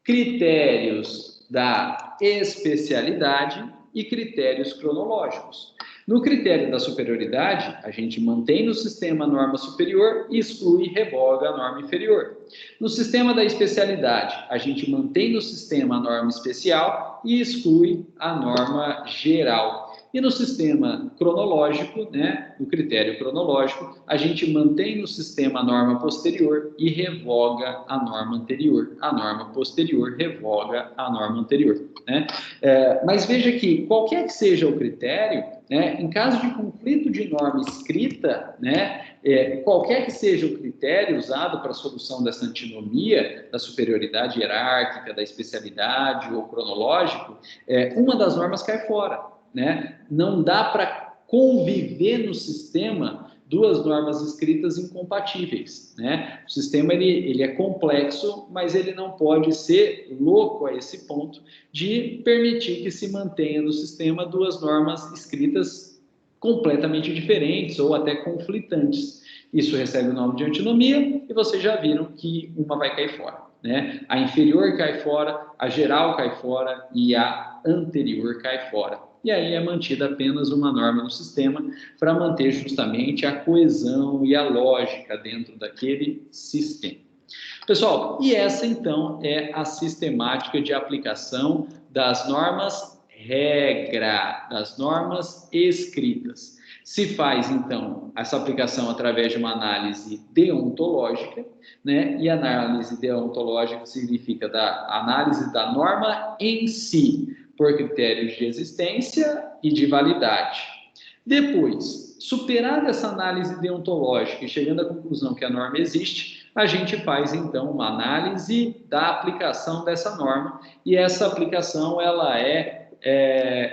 critérios da especialidade e critérios cronológicos. No critério da superioridade, a gente mantém no sistema a norma superior e exclui e revoga a norma inferior. No sistema da especialidade, a gente mantém no sistema a norma especial e exclui a norma geral. E no sistema cronológico, né, no critério cronológico, a gente mantém no sistema a norma posterior e revoga a norma anterior. A norma posterior revoga a norma anterior, né? Mas veja que, qualquer que seja o critério, né, em caso de conflito de norma escrita, né, qualquer que seja o critério usado para a solução dessa antinomia, da superioridade hierárquica, da especialidade ou cronológico, uma das normas cai fora. Né? Não dá para conviver no sistema duas normas escritas incompatíveis, né? O sistema ele é complexo, mas ele não pode ser louco a esse ponto de permitir que se mantenha no sistema duas normas escritas completamente diferentes ou até conflitantes. Isso recebe o nome de antinomia e vocês já viram que uma vai cair fora, né? A inferior cai fora, a geral cai fora e a anterior cai fora. E aí é mantida apenas uma norma no sistema para manter justamente a coesão e a lógica dentro daquele sistema. Pessoal, e essa então é a sistemática de aplicação das normas regra, das normas escritas. Se faz, então, essa aplicação através de uma análise deontológica, né? E análise deontológica significa a análise da norma em si, por critérios de existência e de validade. Depois, superada essa análise deontológica e chegando à conclusão que a norma existe, a gente faz, então, uma análise da aplicação dessa norma, e essa aplicação, ela é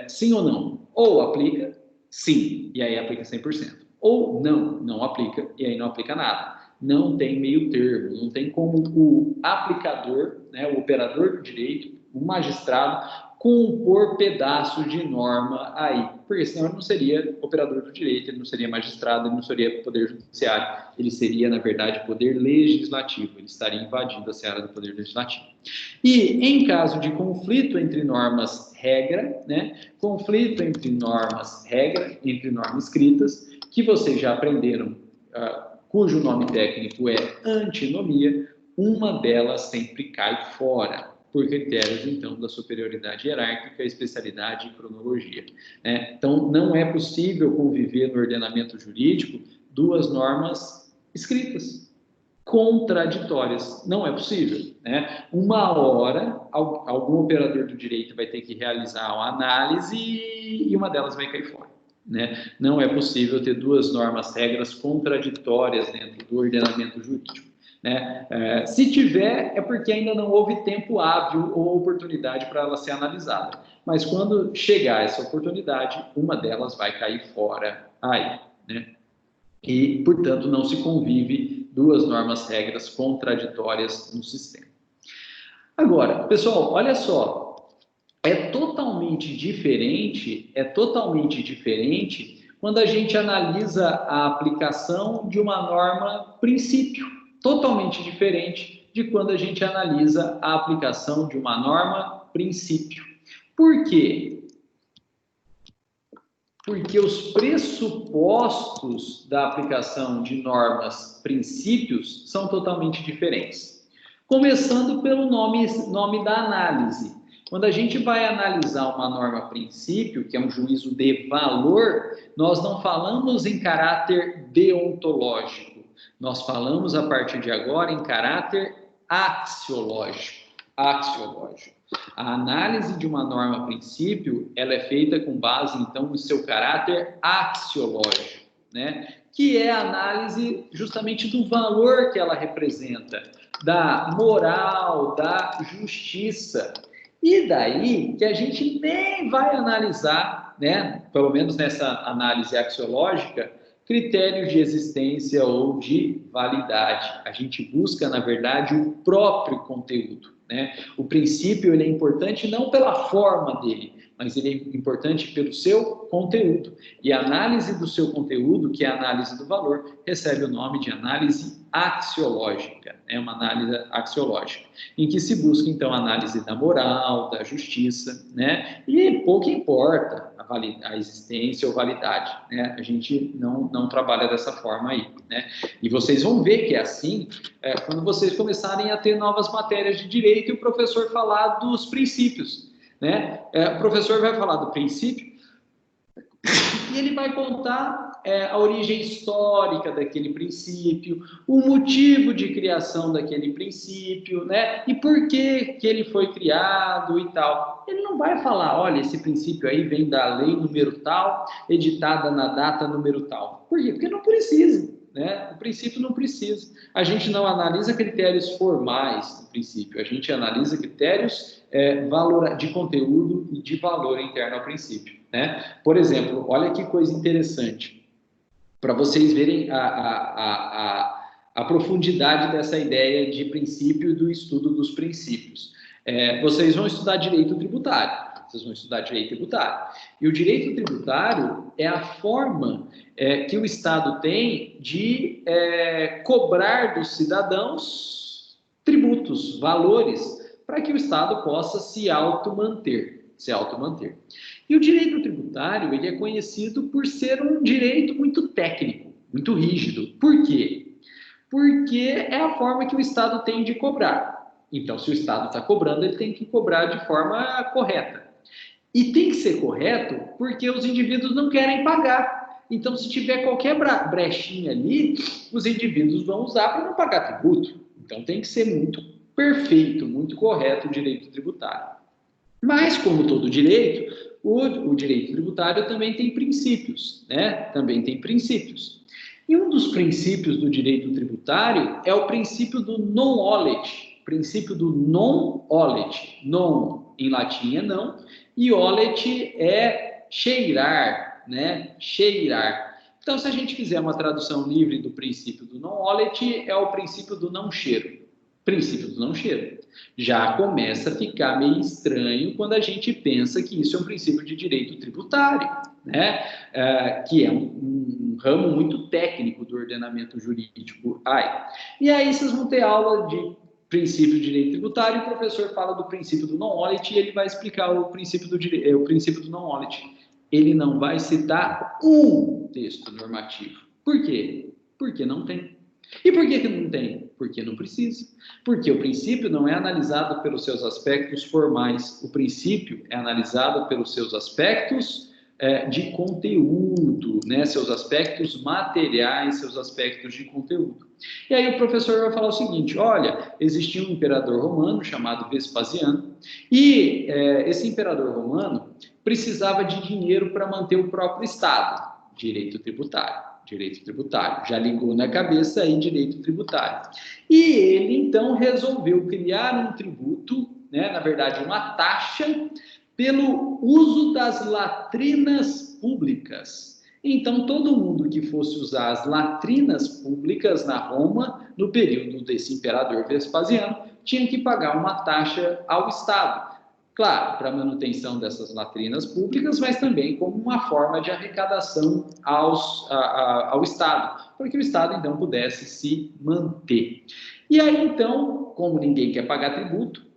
sim ou não. Ou aplica, sim, e aí aplica 100%. Ou não, não aplica, e aí não aplica nada. Não tem meio termo, não tem como o aplicador, né, o operador do direito, o magistrado, compor pedaço de norma aí, porque senão ele não seria operador do direito, ele não seria magistrado, ele não seria poder judiciário, ele seria, na verdade, poder legislativo, ele estaria invadindo a seara do poder legislativo. E em caso de conflito entre normas-regra, né, conflito entre normas-regra, entre normas escritas, que vocês já aprenderam, cujo nome técnico é antinomia, uma delas sempre cai fora, por critérios, então, da superioridade hierárquica, especialidade e cronologia. Né? Então, não é possível conviver no ordenamento jurídico duas normas escritas, contraditórias. Não é possível. Né? Uma hora, algum operador do direito vai ter que realizar uma análise e uma delas vai cair fora. Né? Não é possível ter duas normas, regras contraditórias dentro do ordenamento jurídico. Né? Se tiver, é porque ainda não houve tempo hábil ou oportunidade para ela ser analisada. Mas quando chegar essa oportunidade, uma delas vai cair fora aí. Né? E, portanto, não se convive duas normas, regras contraditórias no sistema. Agora, pessoal, olha só, é totalmente diferente quando a gente analisa a aplicação de uma norma princípio. Totalmente diferente de quando a gente analisa a aplicação de uma norma princípio. Por quê? Porque os pressupostos da aplicação de normas princípios são totalmente diferentes. Começando pelo nome da análise. Quando a gente vai analisar uma norma princípio, que é um juízo de valor, nós não falamos em caráter deontológico. Nós falamos, a partir de agora, em caráter axiológico. A análise de uma norma princípio, ela é feita com base, então, no seu caráter axiológico, né? Que é a análise justamente do valor que ela representa, da moral, da justiça. E daí que a gente nem vai analisar, né? Pelo menos nessa análise axiológica, critérios de existência ou de validade. A gente busca, na verdade, o próprio conteúdo. Né? O princípio ele é importante não pela forma dele, mas ele é importante pelo seu conteúdo. E a análise do seu conteúdo, que é a análise do valor, recebe o nome de análise axiológica. É uma análise axiológica, em que se busca, então, a análise da moral, da justiça, né? E pouco importa a existência ou validade, né? A gente não trabalha dessa forma aí, né? E vocês vão ver que é assim quando vocês começarem a ter novas matérias de direito e o professor falar dos princípios, né? O professor vai falar do princípio e ele vai contar a origem histórica daquele princípio, o motivo de criação daquele princípio, né? E por que ele foi criado e tal. Ele não vai falar, olha, esse princípio aí vem da lei número tal, editada na data número tal. Por quê? Porque não precisa. Né? O princípio não precisa. A gente não analisa critérios formais do princípio, a gente analisa critérios de conteúdo e de valor interno ao princípio. Né? Por exemplo, olha que coisa interessante, para vocês verem a profundidade dessa ideia de princípio e do estudo dos princípios. Vocês vão estudar direito tributário. E o direito tributário é a forma que o Estado tem de cobrar dos cidadãos tributos, valores, para que o Estado possa se automanter. E o direito tributário ele é conhecido por ser um direito muito técnico, muito rígido. Por quê? Porque é a forma que o Estado tem de cobrar. Então, se o Estado está cobrando, ele tem que cobrar de forma correta. E tem que ser correto porque os indivíduos não querem pagar. Então, se tiver qualquer brechinha ali, os indivíduos vão usar para não pagar tributo. Então, tem que ser muito perfeito, muito correto o direito tributário. Mas, como todo direito, o direito tributário também tem princípios, né? E um dos princípios do direito tributário é o princípio do non-olet, Non, em latim, é não, e olet é cheirar, né? Então, se a gente fizer uma tradução livre do princípio do non-olet, é o princípio do não cheiro. Princípio do não cheiro. Já começa a ficar meio estranho quando a gente pensa que isso é um princípio de direito tributário, né? Que é um ramo muito técnico do ordenamento jurídico. E aí vocês vão ter aula de princípio de direito tributário, e o professor fala do princípio do non-olet e ele vai explicar o princípio do non-olet. Ele não vai citar um texto normativo. Por quê? Porque não tem. E por que não tem? Porque não precisa. Porque o princípio não é analisado pelos seus aspectos formais. O princípio é analisado pelos seus aspectos de conteúdo, né? Seus aspectos materiais, seus aspectos de conteúdo. E aí o professor vai falar o seguinte, olha, existia um imperador romano chamado Vespasiano, e esse imperador romano precisava de dinheiro para manter o próprio Estado. Direito tributário. Direito tributário. Já ligou na cabeça aí direito tributário. E ele, então, resolveu criar um tributo, né, na verdade, uma taxa, pelo uso das latrinas públicas. Então, todo mundo que fosse usar as latrinas públicas na Roma, no período desse imperador Vespasiano, tinha que pagar uma taxa ao Estado. Claro, para a manutenção dessas latrinas públicas, mas também como uma forma de arrecadação ao Estado, para que o Estado, então, pudesse se manter. E aí, então, como ninguém quer pagar tributo,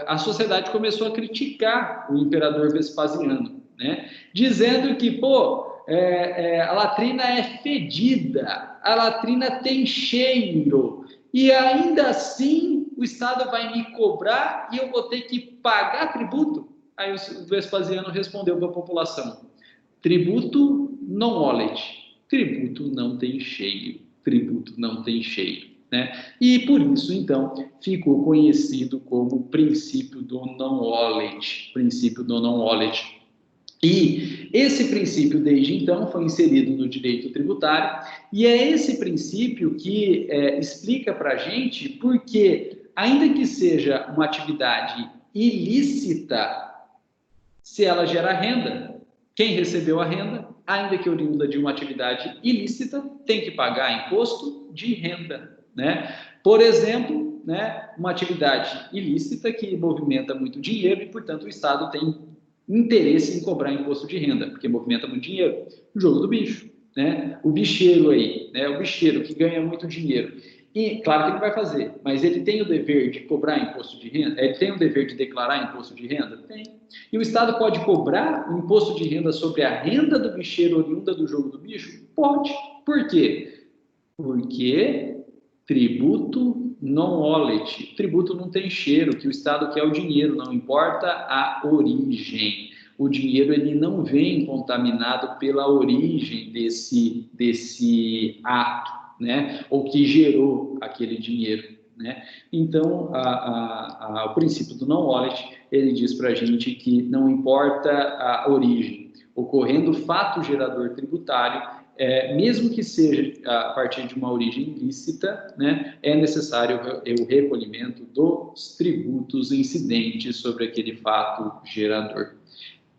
a sociedade começou a criticar o imperador Vespasiano, né? Dizendo que, a latrina é fedida, a latrina tem cheiro, e ainda assim o Estado vai me cobrar e eu vou ter que pagar tributo? Aí o Vespasiano respondeu para a população, tributo non olet, tributo não tem cheiro, tributo não tem cheiro, né? E por isso, então, ficou conhecido como princípio do non olet, princípio do non olet. E esse princípio, desde então, foi inserido no direito tributário, e é esse princípio que explica para a gente porque, ainda que seja uma atividade ilícita, se ela gera renda, quem recebeu a renda, ainda que oriunda de uma atividade ilícita, tem que pagar imposto de renda, né? Por exemplo, né, uma atividade ilícita que movimenta muito dinheiro e, portanto, o Estado tem interesse em cobrar imposto de renda, porque movimenta muito dinheiro. O jogo do bicho, né? O bicheiro aí, né? O bicheiro que ganha muito dinheiro. E, claro que ele vai fazer, mas ele tem o dever de cobrar imposto de renda? Ele tem o dever de declarar imposto de renda? Tem. E o Estado pode cobrar o imposto de renda sobre a renda do bicheiro oriunda do jogo do bicho? Pode. Por quê? Porque tributo non olet. Tributo não tem cheiro, que o Estado quer o dinheiro, não importa a origem. O dinheiro ele não vem contaminado pela origem desse ato, né? Ou que gerou aquele dinheiro, né? Então, o princípio do non olet, ele diz para a gente que não importa a origem, ocorrendo fato gerador tributário, mesmo que seja a partir de uma origem ilícita, né, é necessário o recolhimento dos tributos incidentes sobre aquele fato gerador.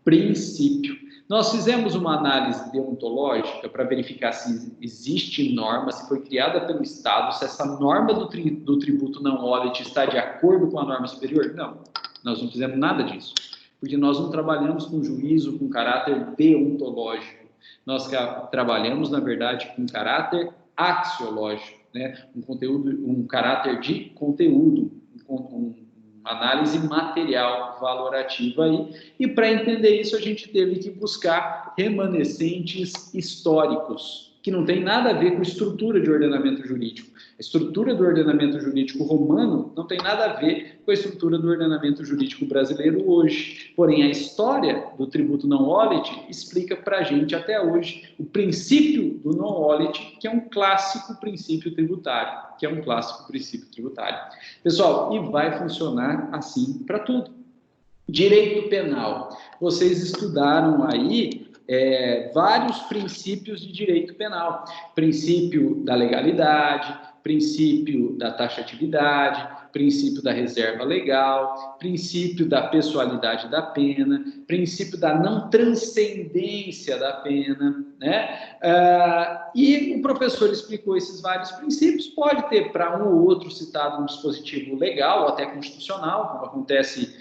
Princípio. Nós fizemos uma análise deontológica para verificar se existe norma, se foi criada pelo Estado, se essa norma do tributo não olet está de acordo com a norma superior. Não, nós não fizemos nada disso, porque nós não trabalhamos com juízo com caráter deontológico. Nós trabalhamos, na verdade, com caráter axiológico, né? Um caráter de conteúdo, uma análise material valorativa aí. E para entender isso, a gente teve que buscar remanescentes históricos, que não tem nada a ver com estrutura de ordenamento jurídico. A estrutura do ordenamento jurídico romano não tem nada a ver com a estrutura do ordenamento jurídico brasileiro hoje. Porém, a história do tributo non olet explica para a gente até hoje o princípio do non olet, que é um clássico princípio tributário. Pessoal, e vai funcionar assim para tudo. Direito penal. Vocês estudaram aí vários princípios de direito penal. Princípio da legalidade, princípio da taxatividade, princípio da reserva legal, princípio da pessoalidade da pena, princípio da não transcendência da pena, né? E o professor explicou esses vários princípios, pode ter para um ou outro citado um dispositivo legal ou até constitucional, como acontece,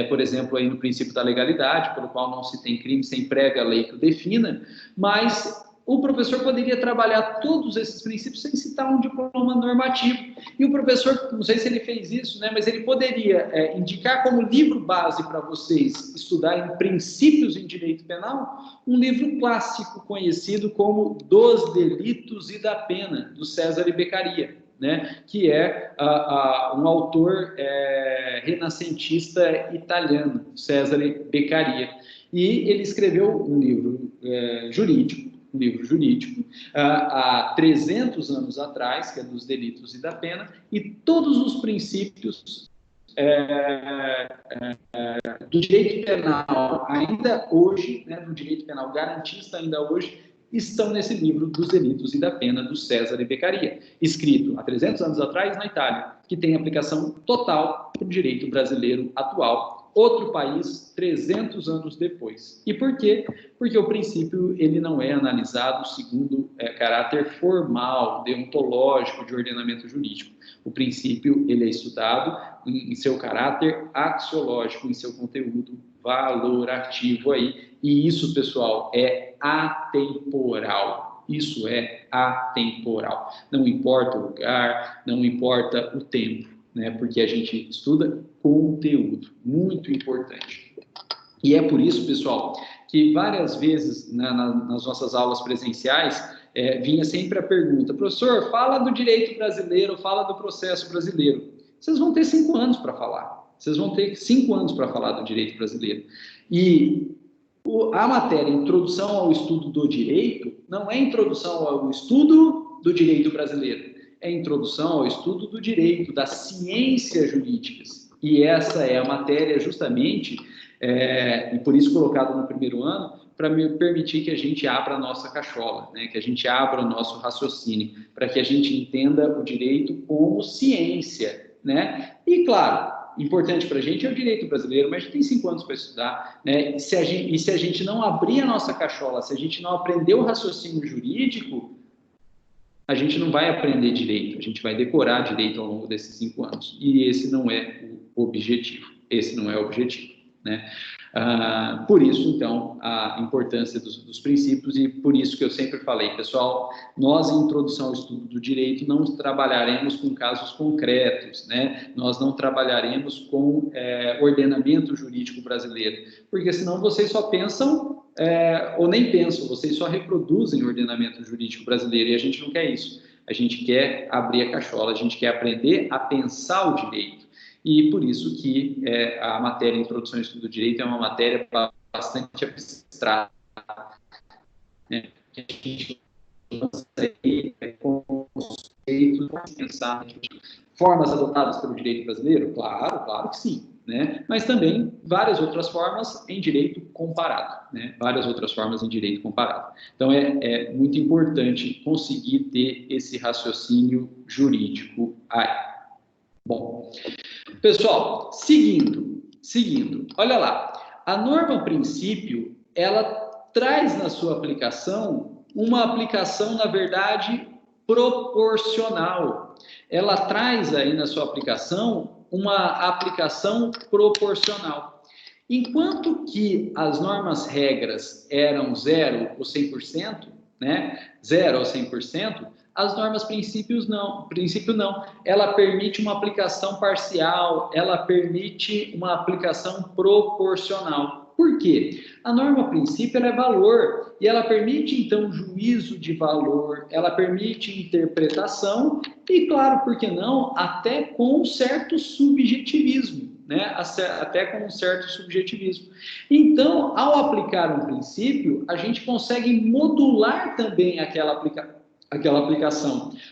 por exemplo, aí no princípio da legalidade, pelo qual não se tem crime sem prévia lei que o defina, mas o professor poderia trabalhar todos esses princípios sem citar um diploma normativo. E o professor, não sei se ele fez isso, né, mas ele poderia indicar como livro base para vocês estudarem princípios em direito penal, um livro clássico conhecido como Dos Delitos e da Pena, do Cesare Beccaria, né, que é um autor renascentista italiano, Cesare Beccaria. E ele escreveu um livro jurídico, há 300 anos atrás, que é dos delitos e da pena, e todos os princípios do direito penal, ainda hoje, né, do direito penal garantista ainda hoje, estão nesse livro dos delitos e da pena do Cesare Beccaria, escrito há 300 anos atrás na Itália, que tem aplicação total para o direito brasileiro atual, outro país 300 anos depois. E por quê? Porque o princípio ele não é analisado segundo caráter formal, deontológico de ordenamento jurídico. O princípio ele é estudado em seu caráter axiológico, em seu conteúdo valorativo aí. E isso, pessoal, é atemporal. Isso é atemporal. Não importa o lugar, não importa o tempo, né? Porque a gente estuda conteúdo, muito importante. E é por isso, pessoal, que várias vezes nas nossas aulas presenciais vinha sempre a pergunta: professor, fala do direito brasileiro, fala do processo brasileiro. Vocês vão ter 5 anos para falar. Vocês vão ter 5 anos para falar do direito brasileiro. E a matéria Introdução ao Estudo do Direito não é introdução ao estudo do direito brasileiro, é introdução ao estudo do direito, das ciências jurídicas. E essa é a matéria justamente, e por isso colocada no primeiro ano, para permitir que a gente abra a nossa cachola, né? Que a gente abra o nosso raciocínio, para que a gente entenda o direito como ciência, né? E claro, importante para a gente é o direito brasileiro, mas a gente tem 5 anos para estudar, né? E se a gente não abrir a nossa cachola, se a gente não aprender o raciocínio jurídico, a gente não vai aprender direito, a gente vai decorar direito ao longo desses 5 anos. E esse não é o objetivo, esse não é o objetivo, né? Por isso, então, a importância dos princípios, e por isso que eu sempre falei, pessoal, nós em Introdução ao Estudo do Direito não trabalharemos com casos concretos, né? Nós não trabalharemos com ordenamento jurídico brasileiro, porque senão vocês só pensam, ou nem pensam, vocês só reproduzem o ordenamento jurídico brasileiro, e a gente não quer isso. A gente quer abrir a cachola, a gente quer aprender a pensar o direito. E por isso que a matéria Introdução ao Estudo do Direito é uma matéria bastante abstrata, né? Que a gente lança aí conceitos, pensar formas adotadas pelo direito brasileiro? Claro que sim, né? Mas também várias outras formas em direito comparado, né? Várias outras formas em direito comparado. Então, é muito importante conseguir ter esse raciocínio jurídico aí. Bom, pessoal, seguindo, olha lá, a norma princípio, ela traz na sua aplicação uma aplicação, na verdade, proporcional. Ela traz aí na sua aplicação uma aplicação proporcional. Enquanto que as normas regras eram 0 ou 100%, né? 0 ou 100%, as normas princípio não. Ela permite uma aplicação parcial, ela permite uma aplicação proporcional. Por quê? A norma princípio ela é valor e ela permite então juízo de valor, ela permite interpretação e, claro, por que não, até com um certo subjetivismo, né? Até com um certo subjetivismo. Então, ao aplicar um princípio, a gente consegue modular também aquela aplicação.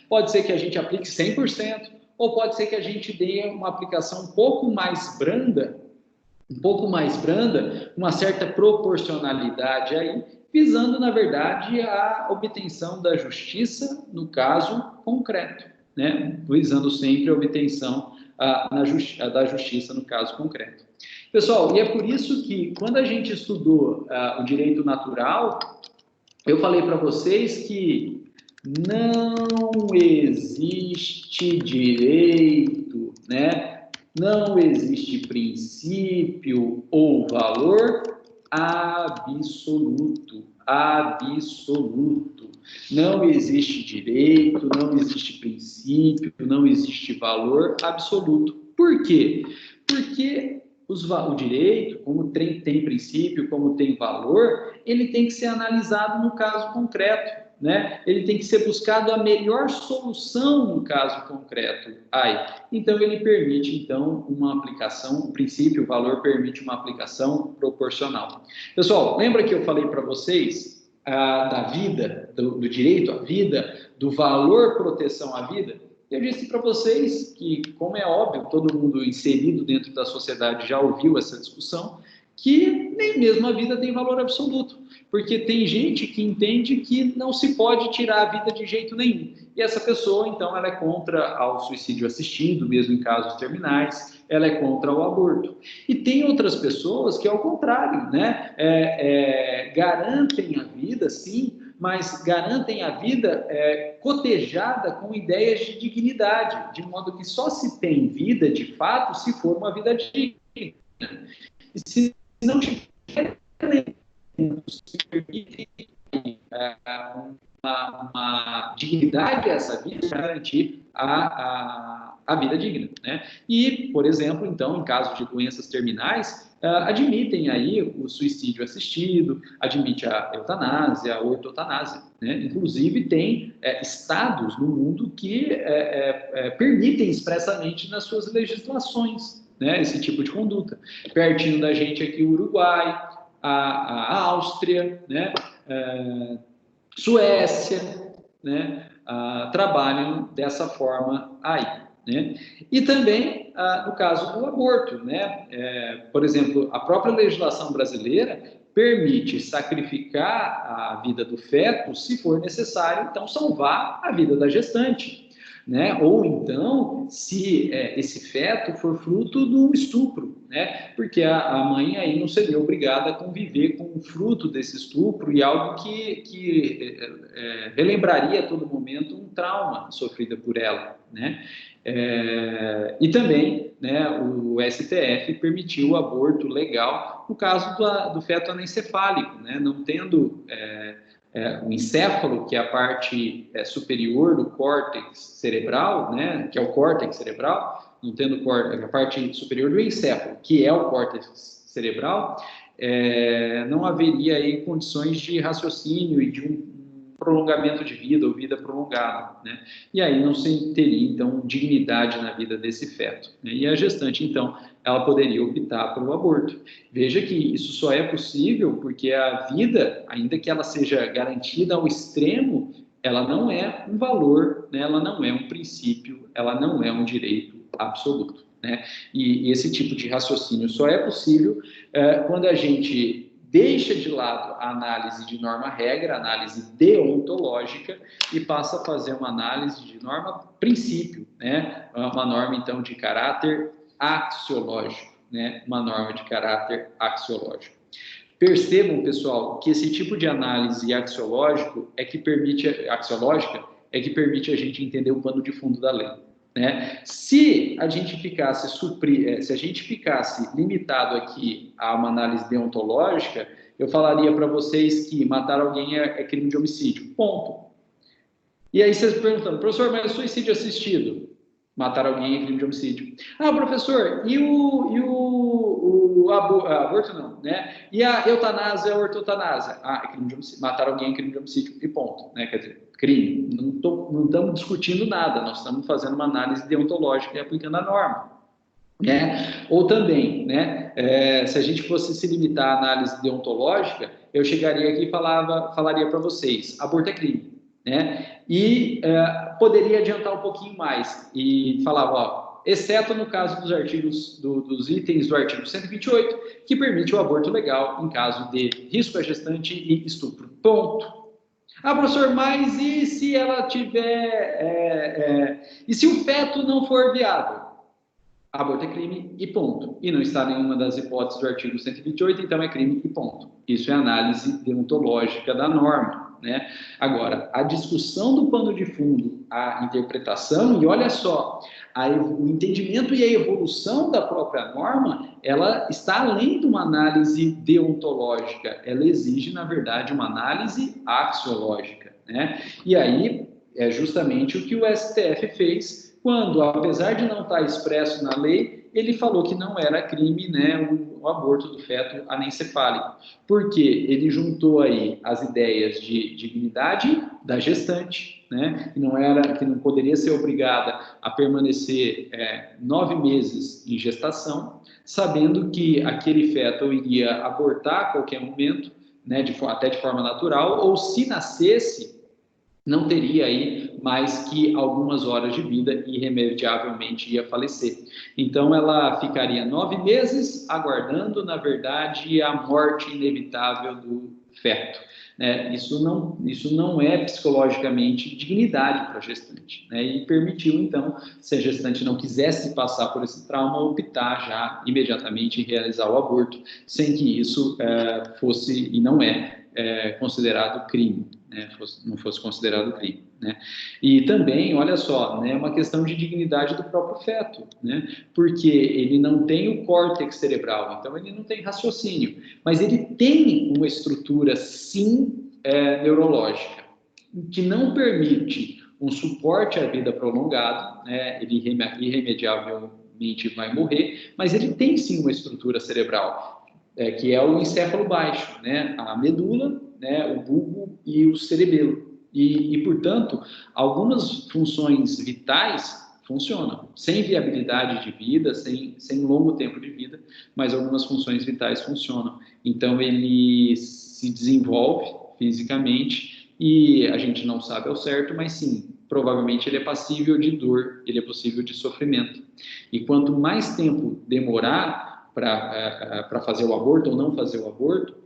Pode ser que a gente aplique 100%, ou pode ser que a gente dê uma aplicação um pouco mais branda, uma certa proporcionalidade aí, visando, na verdade, a obtenção da justiça no caso concreto, né? Visando sempre a obtenção da justiça no caso concreto. Pessoal, e é por isso que quando a gente estudou o direito natural, eu falei para vocês que não existe direito, né? Não existe princípio ou valor absoluto. Absoluto. Não existe direito, não existe princípio, não existe valor absoluto. Por quê? Porque o direito, como tem princípio, como tem valor, ele tem que ser analisado no caso concreto, né? Ele tem que ser buscado a melhor solução no caso concreto. Então, ele permite, então, uma aplicação, o princípio, o valor permite uma aplicação proporcional. Pessoal, lembra que eu falei para vocês da vida, do direito à vida, do valor proteção à vida? Eu disse para vocês que, como é óbvio, todo mundo inserido dentro da sociedade já ouviu essa discussão, que nem mesmo a vida tem valor absoluto, porque tem gente que entende que não se pode tirar a vida de jeito nenhum. E essa pessoa, então, ela é contra ao suicídio assistido, mesmo em casos terminais, ela é contra o aborto. E tem outras pessoas que, ao contrário, né, garantem a vida, sim, mas garantem a vida cotejada com ideias de dignidade, de modo que só se tem vida, de fato, se for uma vida digna. E se não tiver se permite uma dignidade a essa vida, garantir a vida digna, né? E, por exemplo, então, em caso de doenças terminais, admitem aí o suicídio assistido, admite a eutanásia, a ortotanásia, né? Inclusive, tem estados no mundo que permitem expressamente nas suas legislações, né, esse tipo de conduta. Pertinho da gente aqui, o Uruguai, a Áustria, né, Suécia, né, trabalham dessa forma aí, né? E também, no caso do aborto, né, por exemplo, a própria legislação brasileira permite sacrificar a vida do feto se for necessário, então, salvar a vida da gestante, né? Ou então, se esse feto for fruto de um estupro, né? Porque a mãe aí não seria obrigada a conviver com o fruto desse estupro e algo que relembraria a todo momento um trauma sofrido por ela, né? E também, né, o STF permitiu o aborto legal no caso do feto anencefálico, né? Não tendo o encéfalo, que é a parte superior do córtex cerebral, né, que é o córtex cerebral, não tendo a parte superior do encéfalo, que é o córtex cerebral, não haveria aí condições de raciocínio e de um prolongamento de vida ou vida prolongada, né? E aí não se teria, então, dignidade na vida desse feto, né? E a gestante, então, ela poderia optar pelo aborto. Veja que isso só é possível porque a vida, ainda que ela seja garantida ao extremo, ela não é um valor, né? Ela não é um princípio, ela não é um direito absoluto, né? E esse tipo de raciocínio só é possível quando a gente deixa de lado a análise de norma-regra, análise deontológica, e passa a fazer uma análise de norma-princípio, né? Uma norma, então, de caráter axiológico, né? Uma norma de caráter axiológico. Percebam, pessoal, que esse tipo de análise axiológica é que permite a gente entender o pano de fundo da lei, né? Se a gente ficasse limitado aqui a uma análise deontológica, eu falaria para vocês que matar alguém é crime de homicídio, ponto. E aí vocês perguntando, professor, mas suicídio assistido? Matar alguém é crime de homicídio. Professor, e o aborto não, né? E a eutanásia, a ortotanásia? É crime de homicídio. Matar alguém é crime de homicídio e ponto, né? Quer dizer, crime. Não estamos discutindo nada, nós estamos fazendo uma análise deontológica e aplicando a norma, né? Ou também, né? Se a gente fosse se limitar à análise deontológica, eu chegaria aqui e falaria para vocês, aborto é crime, né? E poderia adiantar um pouquinho mais e falava, exceto no caso dos artigos, dos itens do artigo 128, que permite o aborto legal em caso de risco à gestante e estupro. Ponto. Professor, mas e se ela tiver... e se o feto não for viável? aborto é crime e ponto. E não está nenhuma das hipóteses do artigo 128, então é crime e ponto. Isso é análise deontológica da norma, né? Agora, a discussão do pano de fundo, a interpretação, e olha só, o entendimento e a evolução da própria norma, ela está além de uma análise deontológica, ela exige, na verdade, uma análise axiológica, né? E aí, é justamente o que o STF fez quando, apesar de não estar expresso na lei, ele falou que não era crime, né, o aborto do feto anencefálico. Porque ele juntou aí as ideias de dignidade da gestante, né, que não poderia ser obrigada a permanecer 9 meses em gestação, sabendo que aquele feto iria abortar a qualquer momento, né, até de forma natural, ou se nascesse, não teria aí mais que algumas horas de vida e irremediavelmente ia falecer. Então, ela ficaria 9 meses aguardando, na verdade, a morte inevitável do feto. Né? Isso não é psicologicamente dignidade para a gestante. Né? E permitiu, então, se a gestante não quisesse passar por esse trauma, optar já imediatamente em realizar o aborto, sem que isso fosse, e não considerado crime. Né, não fosse considerado crime. Né? E também, olha só, né, uma questão de dignidade do próprio feto, né? Porque ele não tem o córtex cerebral, então ele não tem raciocínio, mas ele tem uma estrutura, sim, neurológica, que não permite um suporte à vida prolongado, né? Ele irremediavelmente vai morrer, mas ele tem, sim, uma estrutura cerebral, que é o encéfalo baixo, né? A medula, né, o bulbo e o cerebelo. Portanto, algumas funções vitais funcionam, sem viabilidade de vida, sem longo tempo de vida, mas algumas funções vitais funcionam. Então, ele se desenvolve fisicamente e a gente não sabe ao certo, mas sim, provavelmente ele é passível de dor, ele é passível de sofrimento. E quanto mais tempo demorar para fazer o aborto ou não fazer o aborto,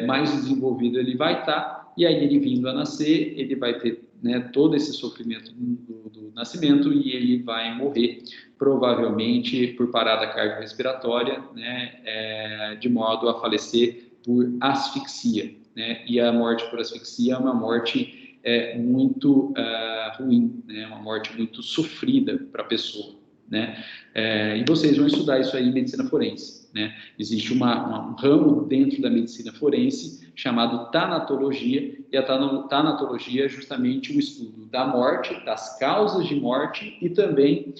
mais desenvolvido ele vai estar, e aí ele vindo a nascer, ele vai ter, né, todo esse sofrimento do nascimento e ele vai morrer, provavelmente por parada cardiorrespiratória, né, de modo a falecer por asfixia. Né, e a morte por asfixia é uma morte muito ruim, né, uma morte muito sofrida para a pessoa. Né? E vocês vão estudar isso aí em medicina forense. Né? Existe um ramo dentro da medicina forense chamado tanatologia, e a tanatologia é justamente o estudo da morte, das causas de morte e também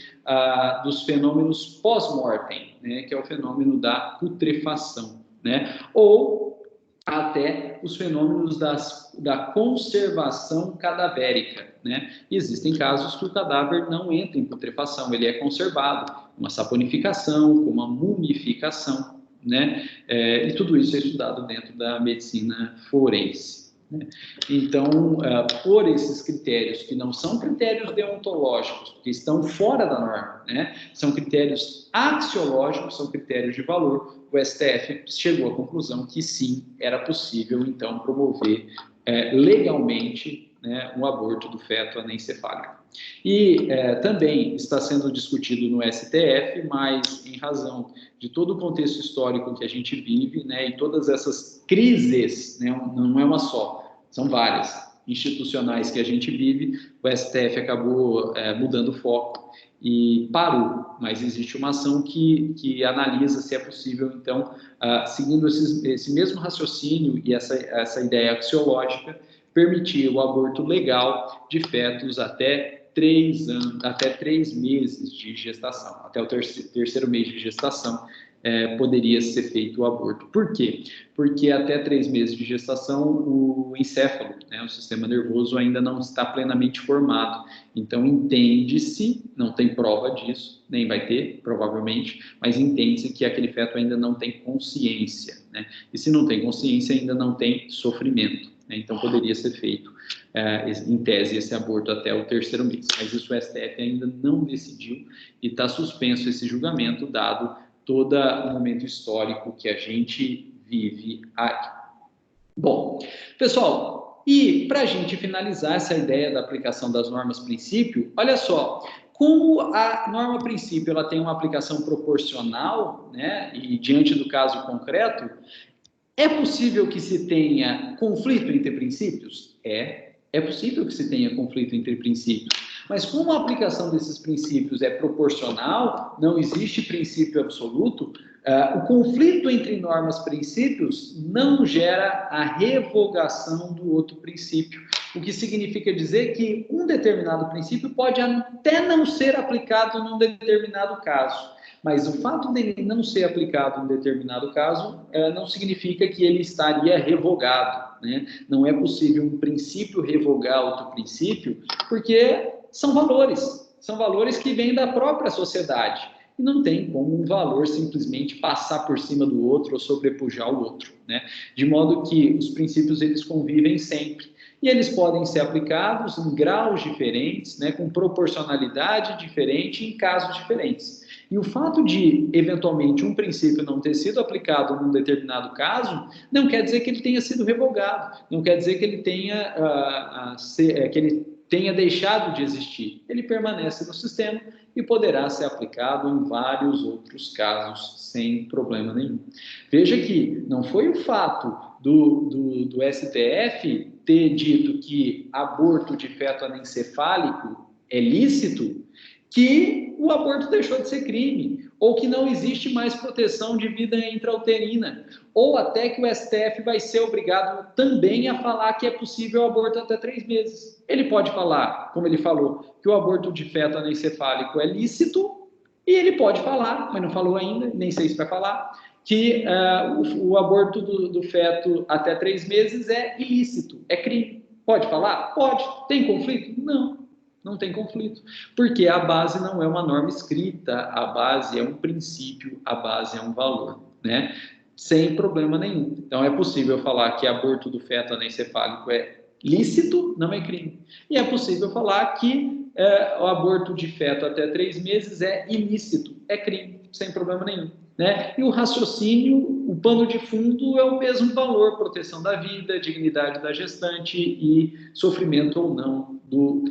dos fenômenos pós-mortem, né? Que é o fenômeno da putrefação, né? Ou até os fenômenos da conservação cadavérica, né? Existem casos que o cadáver não entra em putrefação, ele é conservado, uma saponificação, com uma mumificação, né? E tudo isso é estudado dentro da medicina forense. Né? Então, por esses critérios, que não são critérios deontológicos, que estão fora da norma, né? São critérios axiológicos, são critérios de valor, o STF chegou à conclusão que sim, era possível, então, promover legalmente, né, um aborto do feto anencefálico. E também está sendo discutido no STF, mas em razão de todo o contexto histórico que a gente vive, né, e todas essas crises, né, não é uma só, são várias, institucionais que a gente vive, o STF acabou mudando o foco e parou, mas existe uma ação que analisa se é possível, então, seguindo esse mesmo raciocínio e essa ideia axiológica, permitir o aborto legal de fetos até 3 meses de gestação, até o terceiro mês de gestação, poderia ser feito o aborto. Por quê? Porque até 3 meses de gestação o encéfalo, né, o sistema nervoso ainda não está plenamente formado. Então entende-se, não tem prova disso, nem vai ter, provavelmente, mas entende-se que aquele feto ainda não tem consciência, né? E se não tem consciência, ainda não tem sofrimento. Então, poderia ser feito, em tese, esse aborto até o terceiro mês. Mas isso o STF ainda não decidiu e está suspenso esse julgamento, dado todo o momento histórico que a gente vive aqui. Bom, pessoal, e para a gente finalizar essa ideia da aplicação das normas princípio, olha só, Como a norma-princípio ela tem uma aplicação proporcional, né, e diante do caso concreto, é possível que se tenha conflito entre princípios? É possível que se tenha conflito entre princípios. Mas como a aplicação desses princípios é proporcional, não existe princípio absoluto, o conflito entre normas e princípios não gera a revogação do outro princípio. O que significa dizer que um determinado princípio pode até não ser aplicado num determinado caso. Mas o fato dele não ser aplicado em determinado caso não significa que ele estaria revogado, né? Não é possível um princípio revogar outro princípio, porque são valores que vêm da própria sociedade. E não tem como um valor simplesmente passar por cima do outro ou sobrepujar o outro, né? De modo que os princípios eles convivem sempre. E eles podem ser aplicados em graus diferentes, né, com proporcionalidade diferente em casos diferentes. E o fato de, eventualmente, um princípio não ter sido aplicado num determinado caso, não quer dizer que ele tenha sido revogado, não quer dizer que ele tenha deixado de existir. Ele permanece no sistema e poderá ser aplicado em vários outros casos sem problema nenhum. Veja que não foi o fato do STF ter dito que aborto de feto anencefálico é lícito que o aborto deixou de ser crime, ou que não existe mais proteção de vida intrauterina, ou até que o STF vai ser obrigado também a falar que é possível o aborto até 3 meses. Ele pode falar, como ele falou, que o aborto de feto anencefálico é lícito, e ele pode falar, mas não falou ainda, nem sei se vai falar, que o aborto do feto até 3 meses é ilícito, é crime. Pode falar? Pode. Tem conflito? Não tem conflito, porque a base não é uma norma escrita, a base é um princípio, a base é um valor, né? Sem problema nenhum. Então, é possível falar que aborto do feto anencefálico é lícito, não é crime. E é possível falar que o aborto de feto até 3 meses é ilícito, é crime, sem problema nenhum. Né? E o raciocínio, o pano de fundo é o mesmo valor, proteção da vida, dignidade da gestante e sofrimento ou não do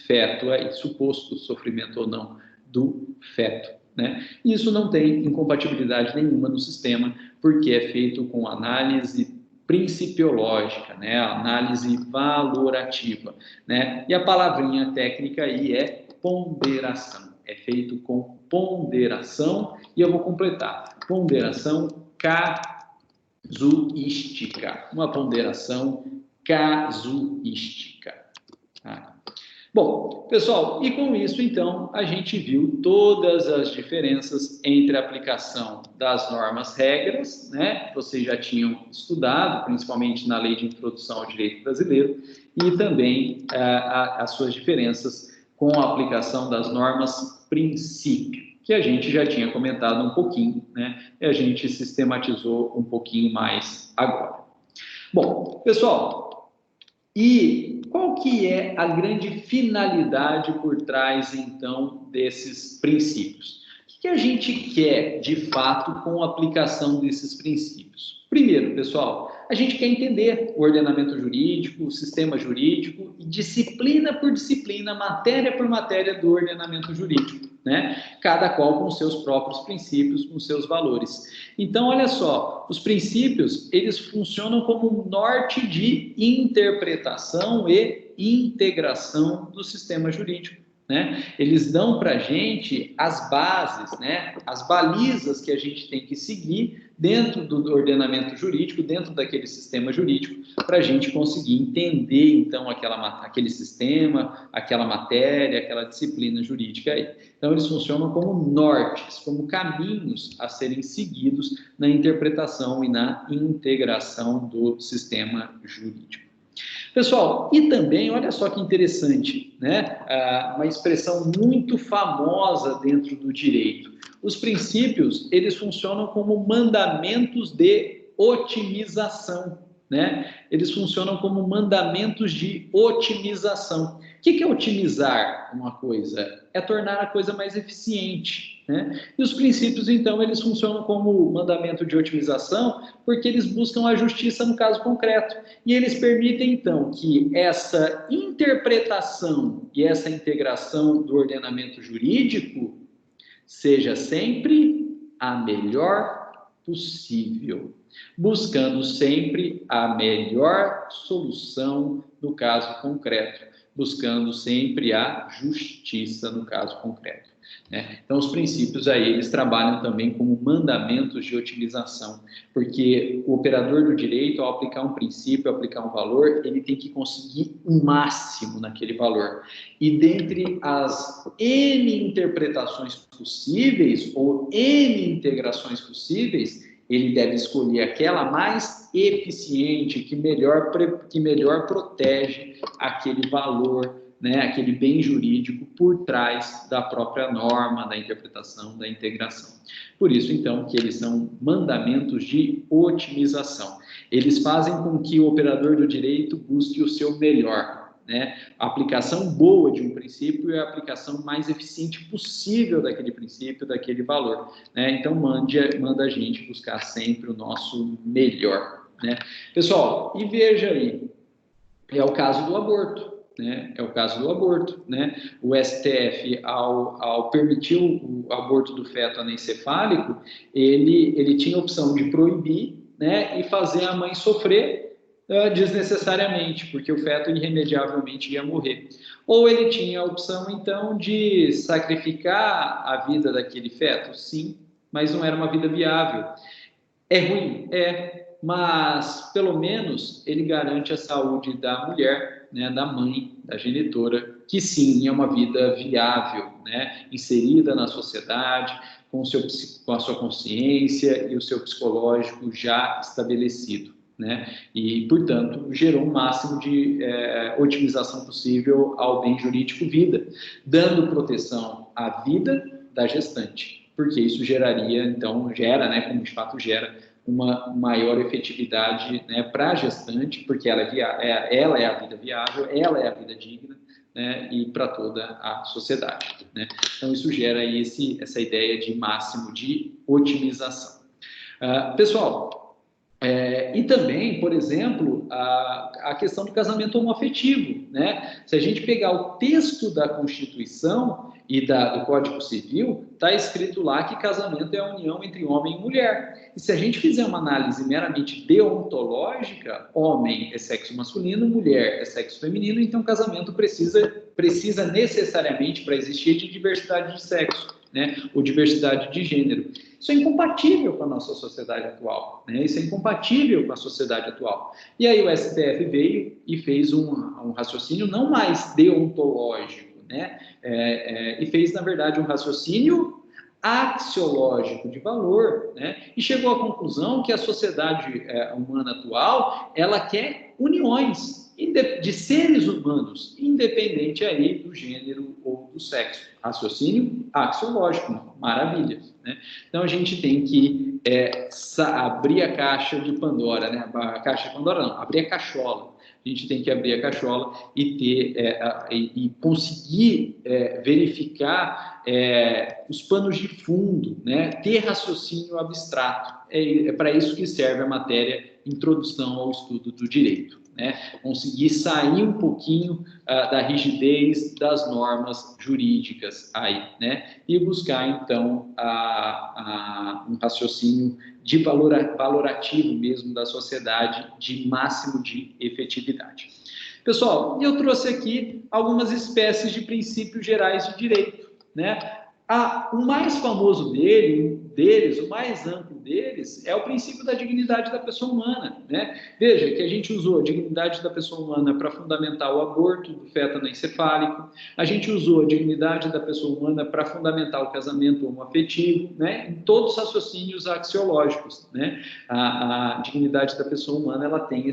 feto, suposto sofrimento ou não do feto. Né? E isso não tem incompatibilidade nenhuma no sistema, porque é feito com análise principiológica, né? Análise valorativa. Né? E a palavrinha técnica aí é ponderação. É feito com ponderação, e eu vou completar. Ponderação casuística. Uma ponderação casuística. Tá? Bom, pessoal, e com isso, então, a gente viu todas as diferenças entre a aplicação das normas regras, né? Vocês já tinham estudado, principalmente na Lei de Introdução ao Direito Brasileiro, e também as suas diferenças com a aplicação das normas princípio, que a gente já tinha comentado um pouquinho, né? E a gente sistematizou um pouquinho mais agora. Bom, pessoal, e qual que é a grande finalidade por trás, então, desses princípios? O que a gente quer, de fato, com a aplicação desses princípios? Primeiro, pessoal, a gente quer entender o ordenamento jurídico, o sistema jurídico, e disciplina por disciplina, matéria por matéria do ordenamento jurídico, né? Cada qual com seus próprios princípios, com seus valores. Então, olha só, os princípios, eles funcionam como um norte de interpretação e integração do sistema jurídico. Né? Eles dão para a gente as bases, né? As balizas que a gente tem que seguir dentro do ordenamento jurídico, dentro daquele sistema jurídico, para a gente conseguir entender, então, aquele sistema, aquela matéria, aquela disciplina jurídica aí. Então, eles funcionam como nortes, como caminhos a serem seguidos na interpretação e na integração do sistema jurídico. Pessoal, e também, olha só que interessante, né? Uma expressão muito famosa dentro do direito. Os princípios, eles funcionam como mandamentos de otimização, né? Eles funcionam como mandamentos de otimização. O que é otimizar uma coisa? É tornar a coisa mais eficiente, né? E os princípios, então, eles funcionam como mandamento de otimização, porque eles buscam a justiça no caso concreto. E eles permitem, então, que essa interpretação e essa integração do ordenamento jurídico seja sempre a melhor possível, buscando sempre a melhor solução no caso concreto, buscando sempre a justiça no caso concreto, né? Então, os princípios aí, eles trabalham também como mandamentos de otimização, porque o operador do direito, ao aplicar um princípio, aplicar um valor, ele tem que conseguir o máximo naquele valor. E dentre as N interpretações possíveis, ou N integrações possíveis, ele deve escolher aquela mais eficiente, que melhor protege aquele valor, né, aquele bem jurídico por trás da própria norma, da interpretação, da integração. Por isso, então, que eles são mandamentos de otimização. Eles fazem com que o operador do direito busque o seu melhor, né? A aplicação boa de um princípio é a aplicação mais eficiente possível daquele princípio, daquele valor, né? Então, manda a gente buscar sempre o nosso melhor, né? Pessoal, e veja aí, é o caso do aborto, né? É o caso do aborto, né? O STF, ao permitir o aborto do feto anencefálico, ele tinha a opção de proibir, né, e fazer a mãe sofrer desnecessariamente, porque o feto irremediavelmente ia morrer. Ou ele tinha a opção, então, de sacrificar a vida daquele feto? Sim, mas não era uma vida viável. É ruim? É, mas pelo menos ele garante a saúde da mulher, né, da mãe, da genitora, que sim, é uma vida viável, né, inserida na sociedade, com a sua consciência e o seu psicológico já estabelecido, né, e, portanto, gerou o máximo de otimização possível ao bem jurídico vida, dando proteção à vida da gestante, porque isso geraria, então, né, como de fato gera, uma maior efetividade, né, para a gestante, porque ela é a vida viável, ela é a vida digna, né, e para toda a sociedade, né? Então, isso gera aí essa ideia de máximo de otimização. Pessoal, e também, por exemplo, a questão do casamento homoafetivo, né? Se a gente pegar o texto da Constituição e do Código Civil, está escrito lá que casamento é a união entre homem e mulher. E se a gente fizer uma análise meramente deontológica, homem é sexo masculino, mulher é sexo feminino, então casamento precisa necessariamente, para existir, de diversidade de sexo, né, ou diversidade de gênero. Isso é incompatível com a nossa sociedade atual, né? Isso é incompatível com a sociedade atual. E aí o STF veio e fez um raciocínio não mais deontológico, né? E fez, na verdade, um raciocínio axiológico de valor, né? E chegou à conclusão que a sociedade humana atual, ela quer uniões de seres humanos, independente aí do gênero ou do sexo. Raciocínio axiológico, maravilha, né? Então a gente tem que abrir a caixa de Pandora, né? A caixa de Pandora não, abrir a cachola. A gente tem que abrir a cachola e conseguir verificar os panos de fundo, né? Ter raciocínio abstrato. É para isso que serve a matéria Introdução ao Estudo do Direito, né? Conseguir sair um pouquinho da rigidez das normas jurídicas aí, né? E buscar, então, um raciocínio de valorativo mesmo da sociedade, de máximo de efetividade. Pessoal, eu trouxe aqui algumas espécies de princípios gerais de direito, né? O mais famoso deles, o mais amplo deles, é o princípio da dignidade da pessoa humana, né? Veja que a gente usou a dignidade da pessoa humana para fundamentar o aborto do feto anencefálico, a gente usou a dignidade da pessoa humana para fundamentar o casamento homoafetivo, né? Em todos os raciocínios axiológicos, né? A dignidade da pessoa humana, ela tem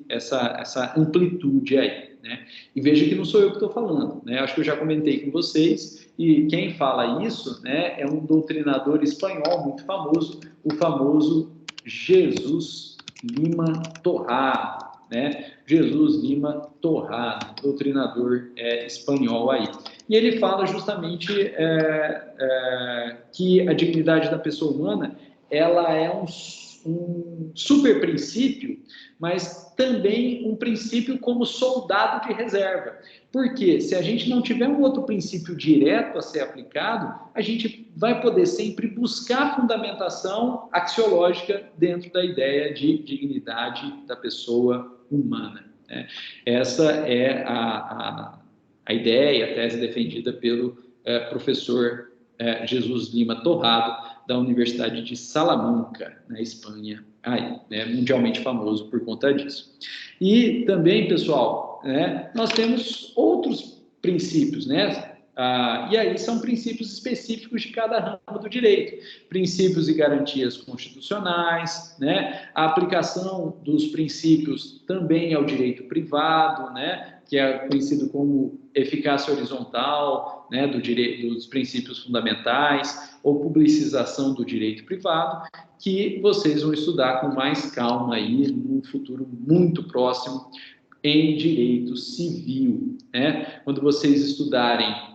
essa amplitude aí, né? E veja que não sou eu que estou falando, né? Acho que eu já comentei com vocês, e quem fala isso, né, é um doutrinador espanhol muito famoso, o famoso Jesus Lima Torrado, né? Jesus Lima Torrado, doutrinador espanhol aí. E ele fala justamente que a dignidade da pessoa humana, ela é um super princípio, mas também um princípio como soldado de reserva. Porque se a gente não tiver um outro princípio direto a ser aplicado, a gente vai poder sempre buscar fundamentação axiológica dentro da ideia de dignidade da pessoa humana, né? Essa é a ideia, a tese defendida pelo professor Jesus Lima Torrado, da Universidade de Salamanca, na Espanha, aí, né, mundialmente famoso por conta disso. E também, pessoal, né, nós temos outros princípios, né? E aí são princípios específicos de cada ramo do direito, princípios e garantias constitucionais, né? A aplicação dos princípios também ao direito privado, né? Que é conhecido como eficácia horizontal, né? Dos princípios fundamentais, ou publicização do direito privado, que vocês vão estudar com mais calma aí num futuro muito próximo em direito civil, né? Quando vocês estudarem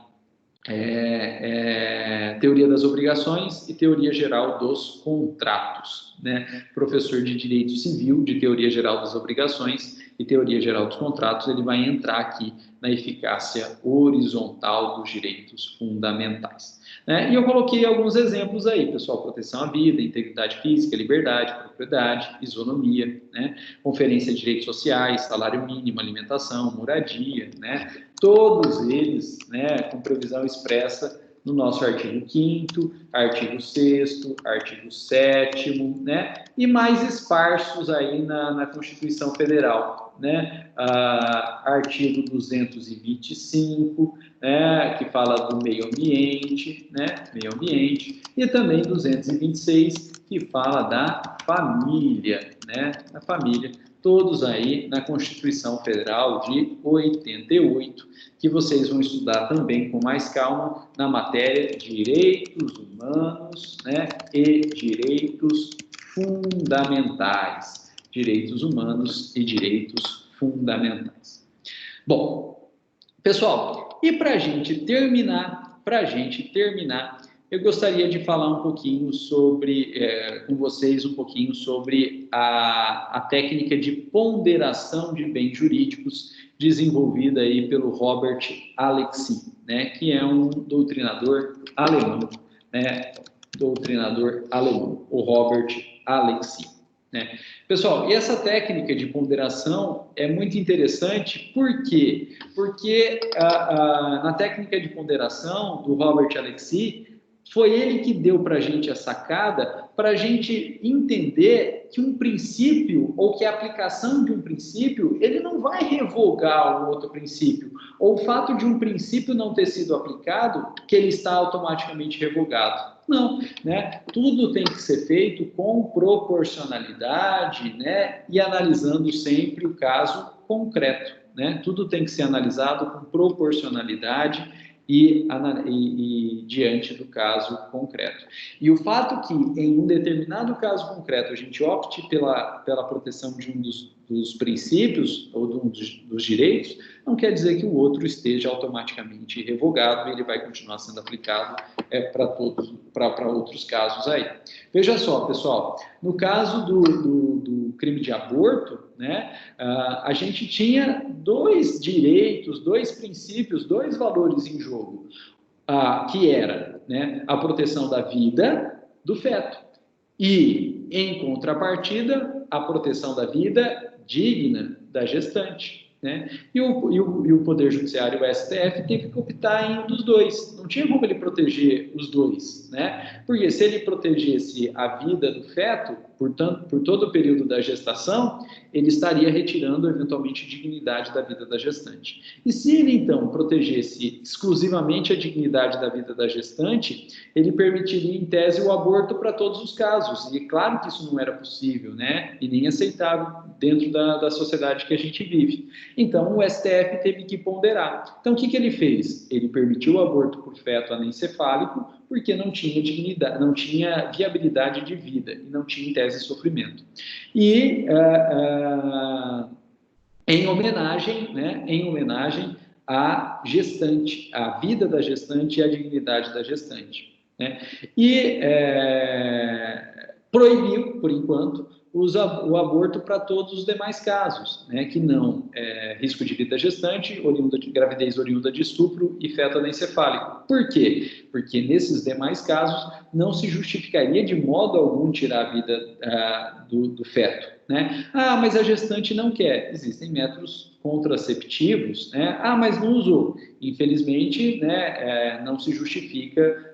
teoria das obrigações e teoria geral dos contratos, né? Professor de direito civil, de teoria geral das obrigações e teoria geral dos contratos, ele vai entrar aqui na eficácia horizontal dos direitos fundamentais, né? E eu coloquei alguns exemplos aí, pessoal: proteção à vida, integridade física, liberdade, propriedade, isonomia, né? Conferência de direitos sociais, salário mínimo, alimentação, moradia, né? Todos eles, né, com previsão expressa no nosso artigo 5º, artigo 6º, artigo 7º, né, e mais esparsos aí na Constituição Federal, né, artigo 225, né, que fala do meio ambiente, né, e também 226, que fala da família, né, da família, todos aí na Constituição Federal de 88, que vocês vão estudar também com mais calma na matéria Direitos Humanos, né, e Direitos Fundamentais. Direitos Humanos e Direitos Fundamentais. Bom, pessoal, e para a gente terminar, eu gostaria de falar um pouquinho com vocês um pouquinho sobre a técnica de ponderação de bens jurídicos desenvolvida aí pelo Robert Alexy, né, que é um doutrinador alemão, né, o Robert Alexy, né. Pessoal, e essa técnica de ponderação é muito interessante, por quê? Porque na técnica de ponderação do Robert Alexy, foi ele que deu para a gente a sacada para a gente entender que um princípio, ou que a aplicação de um princípio, ele não vai revogar o outro princípio, ou o fato de um princípio não ter sido aplicado, que ele está automaticamente revogado. Não, né? Tudo tem que ser feito com proporcionalidade, né? E analisando sempre o caso concreto, né? Tudo tem que ser analisado com proporcionalidade e diante do caso concreto. E o fato que, em um determinado caso concreto, a gente opte pela proteção de um dos princípios ou dos direitos, não quer dizer que o outro esteja automaticamente revogado e ele vai continuar sendo aplicado para outros casos aí. Veja só, pessoal, no caso do crime de aborto, né, a gente tinha dois direitos, dois princípios, dois valores em jogo, que era, né, a proteção da vida do feto e, em contrapartida, a proteção da vida digna da gestante, né? E o Poder Judiciário, o STF, teve que optar em um dos dois. Não tinha como ele proteger os dois, né? Porque se ele protegesse a vida do feto, portanto, por todo o período da gestação, ele estaria retirando, eventualmente, a dignidade da vida da gestante. E se ele, então, protegesse exclusivamente a dignidade da vida da gestante, ele permitiria, em tese, o aborto para todos os casos. E claro que isso não era possível, né? E nem aceitável dentro da sociedade que a gente vive. Então, o STF teve que ponderar. Então, o que ele fez? Ele permitiu o aborto por feto anencefálico, porque não tinha dignidade, não tinha viabilidade de vida e não tinha, em tese, sofrimento. E em homenagem, né, em homenagem à gestante, à vida da gestante e à dignidade da gestante, né? E proibiu, por enquanto, o aborto para todos os demais casos, né, que não risco de vida gestante, oriunda de gravidez oriunda de estupro e feto anencefálico. Por quê? Porque nesses demais casos não se justificaria de modo algum tirar a vida do feto, né? Ah, mas a gestante não quer. Existem métodos contraceptivos, né? Ah, mas não usou. Infelizmente, né, não se justifica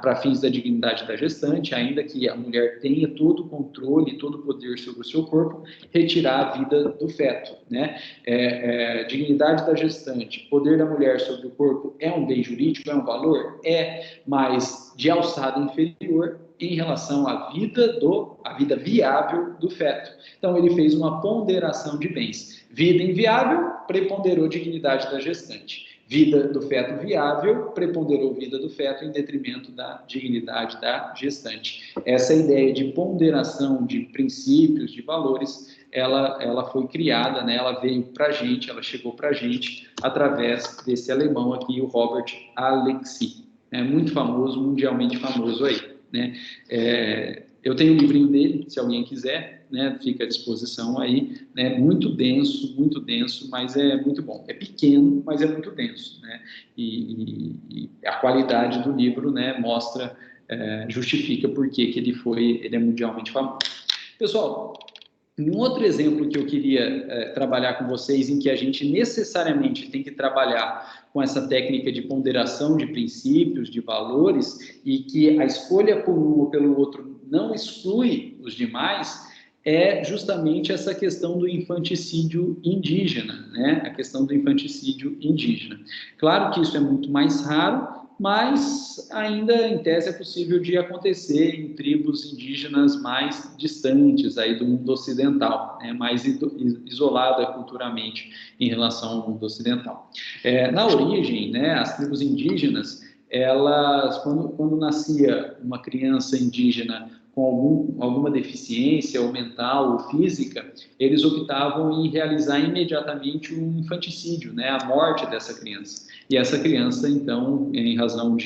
para fins da dignidade da gestante, ainda que a mulher tenha todo o controle, todo o poder sobre o seu corpo, retirar a vida do feto, né? Dignidade da gestante, poder da mulher sobre o corpo é um bem jurídico, é um valor? Mas de alçada inferior em relação à vida viável do feto. Então, ele fez uma ponderação de bens. Vida inviável, preponderou dignidade da gestante. Vida do feto viável, preponderou vida do feto em detrimento da dignidade da gestante. Essa ideia de ponderação de princípios, de valores, ela foi criada, né? Ela veio para a gente, ela chegou para a gente através desse alemão aqui, o Robert Alexy. É muito famoso, mundialmente famoso aí, né? Eu tenho um livrinho dele, se alguém quiser, né, fica à disposição aí, né, muito denso, mas é muito bom. É pequeno, mas é muito denso, né? E a qualidade do livro, né, mostra, justifica por que ele é mundialmente famoso. Pessoal, um outro exemplo que eu queria trabalhar com vocês, em que a gente necessariamente tem que trabalhar com essa técnica de ponderação de princípios, de valores, e que a escolha por um ou pelo outro não exclui os demais, é justamente essa questão do infanticídio indígena, né? A questão do infanticídio indígena. Claro que isso é muito mais raro, mas ainda em tese é possível de acontecer em tribos indígenas mais distantes aí do mundo ocidental, né, mais isolada culturalmente em relação ao mundo ocidental. Na origem, né, as tribos indígenas, elas, quando nascia uma criança indígena com alguma deficiência ou mental ou física, eles optavam em realizar imediatamente um infanticídio, né, a morte dessa criança. E essa criança, então, em razão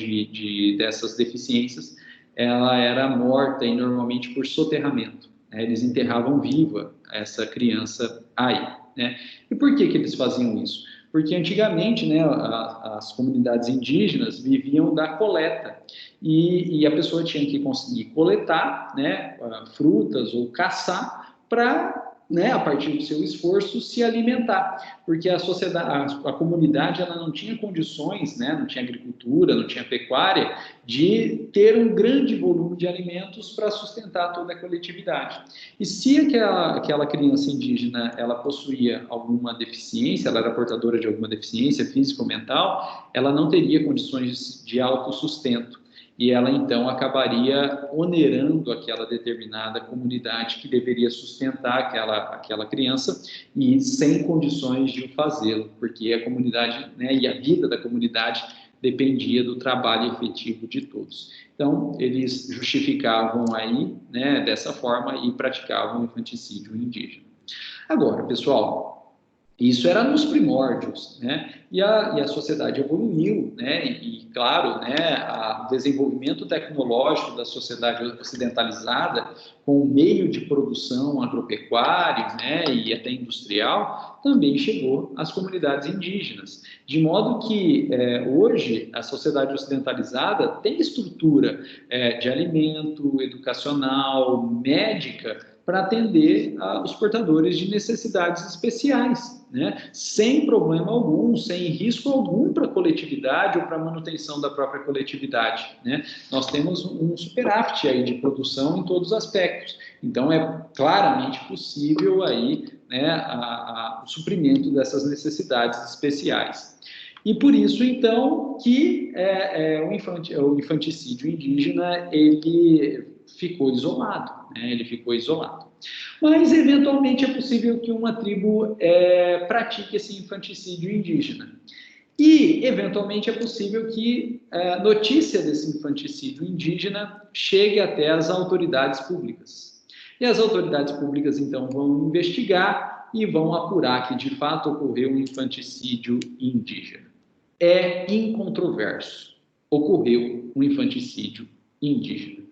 dessas deficiências, ela era morta e normalmente por soterramento, né? Eles enterravam viva essa criança aí, né? E por que eles faziam isso? Porque antigamente, né, as comunidades indígenas viviam da coleta e a pessoa tinha que conseguir coletar, né, frutas ou caçar para, né, a partir do seu esforço, se alimentar, porque a sociedade, a comunidade, ela não tinha condições, né, não tinha agricultura, não tinha pecuária, de ter um grande volume de alimentos para sustentar toda a coletividade. E se aquela criança indígena, ela possuía alguma deficiência, ela era portadora de alguma deficiência física ou mental, ela não teria condições de autossustento. E ela, então, acabaria onerando aquela determinada comunidade que deveria sustentar aquela criança e sem condições de fazê-lo, porque a comunidade, né, e a vida da comunidade dependia do trabalho efetivo de todos. Então, eles justificavam aí, né, dessa forma e praticavam o infanticídio indígena. Agora, pessoal, isso era nos primórdios, né? E a sociedade evoluiu, né? E claro, né, o desenvolvimento tecnológico da sociedade ocidentalizada, com o meio de produção agropecuário, né, e até industrial, também chegou às comunidades indígenas. De modo que, hoje, a sociedade ocidentalizada tem estrutura de alimento, educacional, médica, para atender os portadores de necessidades especiais, né? Sem problema algum, sem risco algum para a coletividade ou para a manutenção da própria coletividade, né? Nós temos um superávit aí de produção em todos os aspectos, então é claramente possível aí, né, o suprimento dessas necessidades especiais. E por isso, então, que o infanticídio indígena, ele ficou isolado, né? Ele ficou isolado. Mas, eventualmente, é possível que uma tribo pratique esse infanticídio indígena. E, eventualmente, é possível que a notícia desse infanticídio indígena chegue até as autoridades públicas. E as autoridades públicas, então, vão investigar e vão apurar que, de fato, ocorreu um infanticídio indígena. É incontroverso. Ocorreu um infanticídio indígena.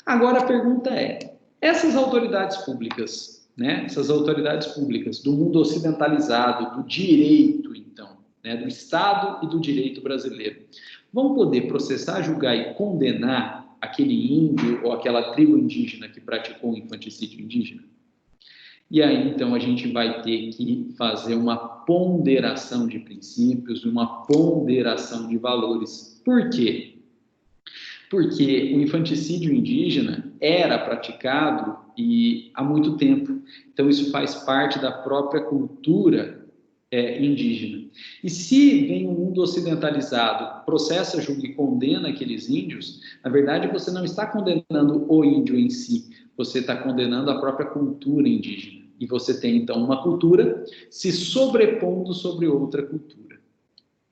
Agora, a pergunta é, essas autoridades públicas, né, essas autoridades públicas do mundo ocidentalizado, do direito, então, né, do Estado e do direito brasileiro, vão poder processar, julgar e condenar aquele índio ou aquela tribo indígena que praticou um infanticídio indígena? E aí, então, a gente vai ter que fazer uma ponderação de princípios, uma ponderação de valores. Por quê? Porque o infanticídio indígena era praticado há muito tempo. Então, isso faz parte da própria cultura indígena. E se vem um mundo ocidentalizado, processa, julga e condena aqueles índios, na verdade, você não está condenando o índio em si, você está condenando a própria cultura indígena. E você tem, então, uma cultura se sobrepondo sobre outra cultura.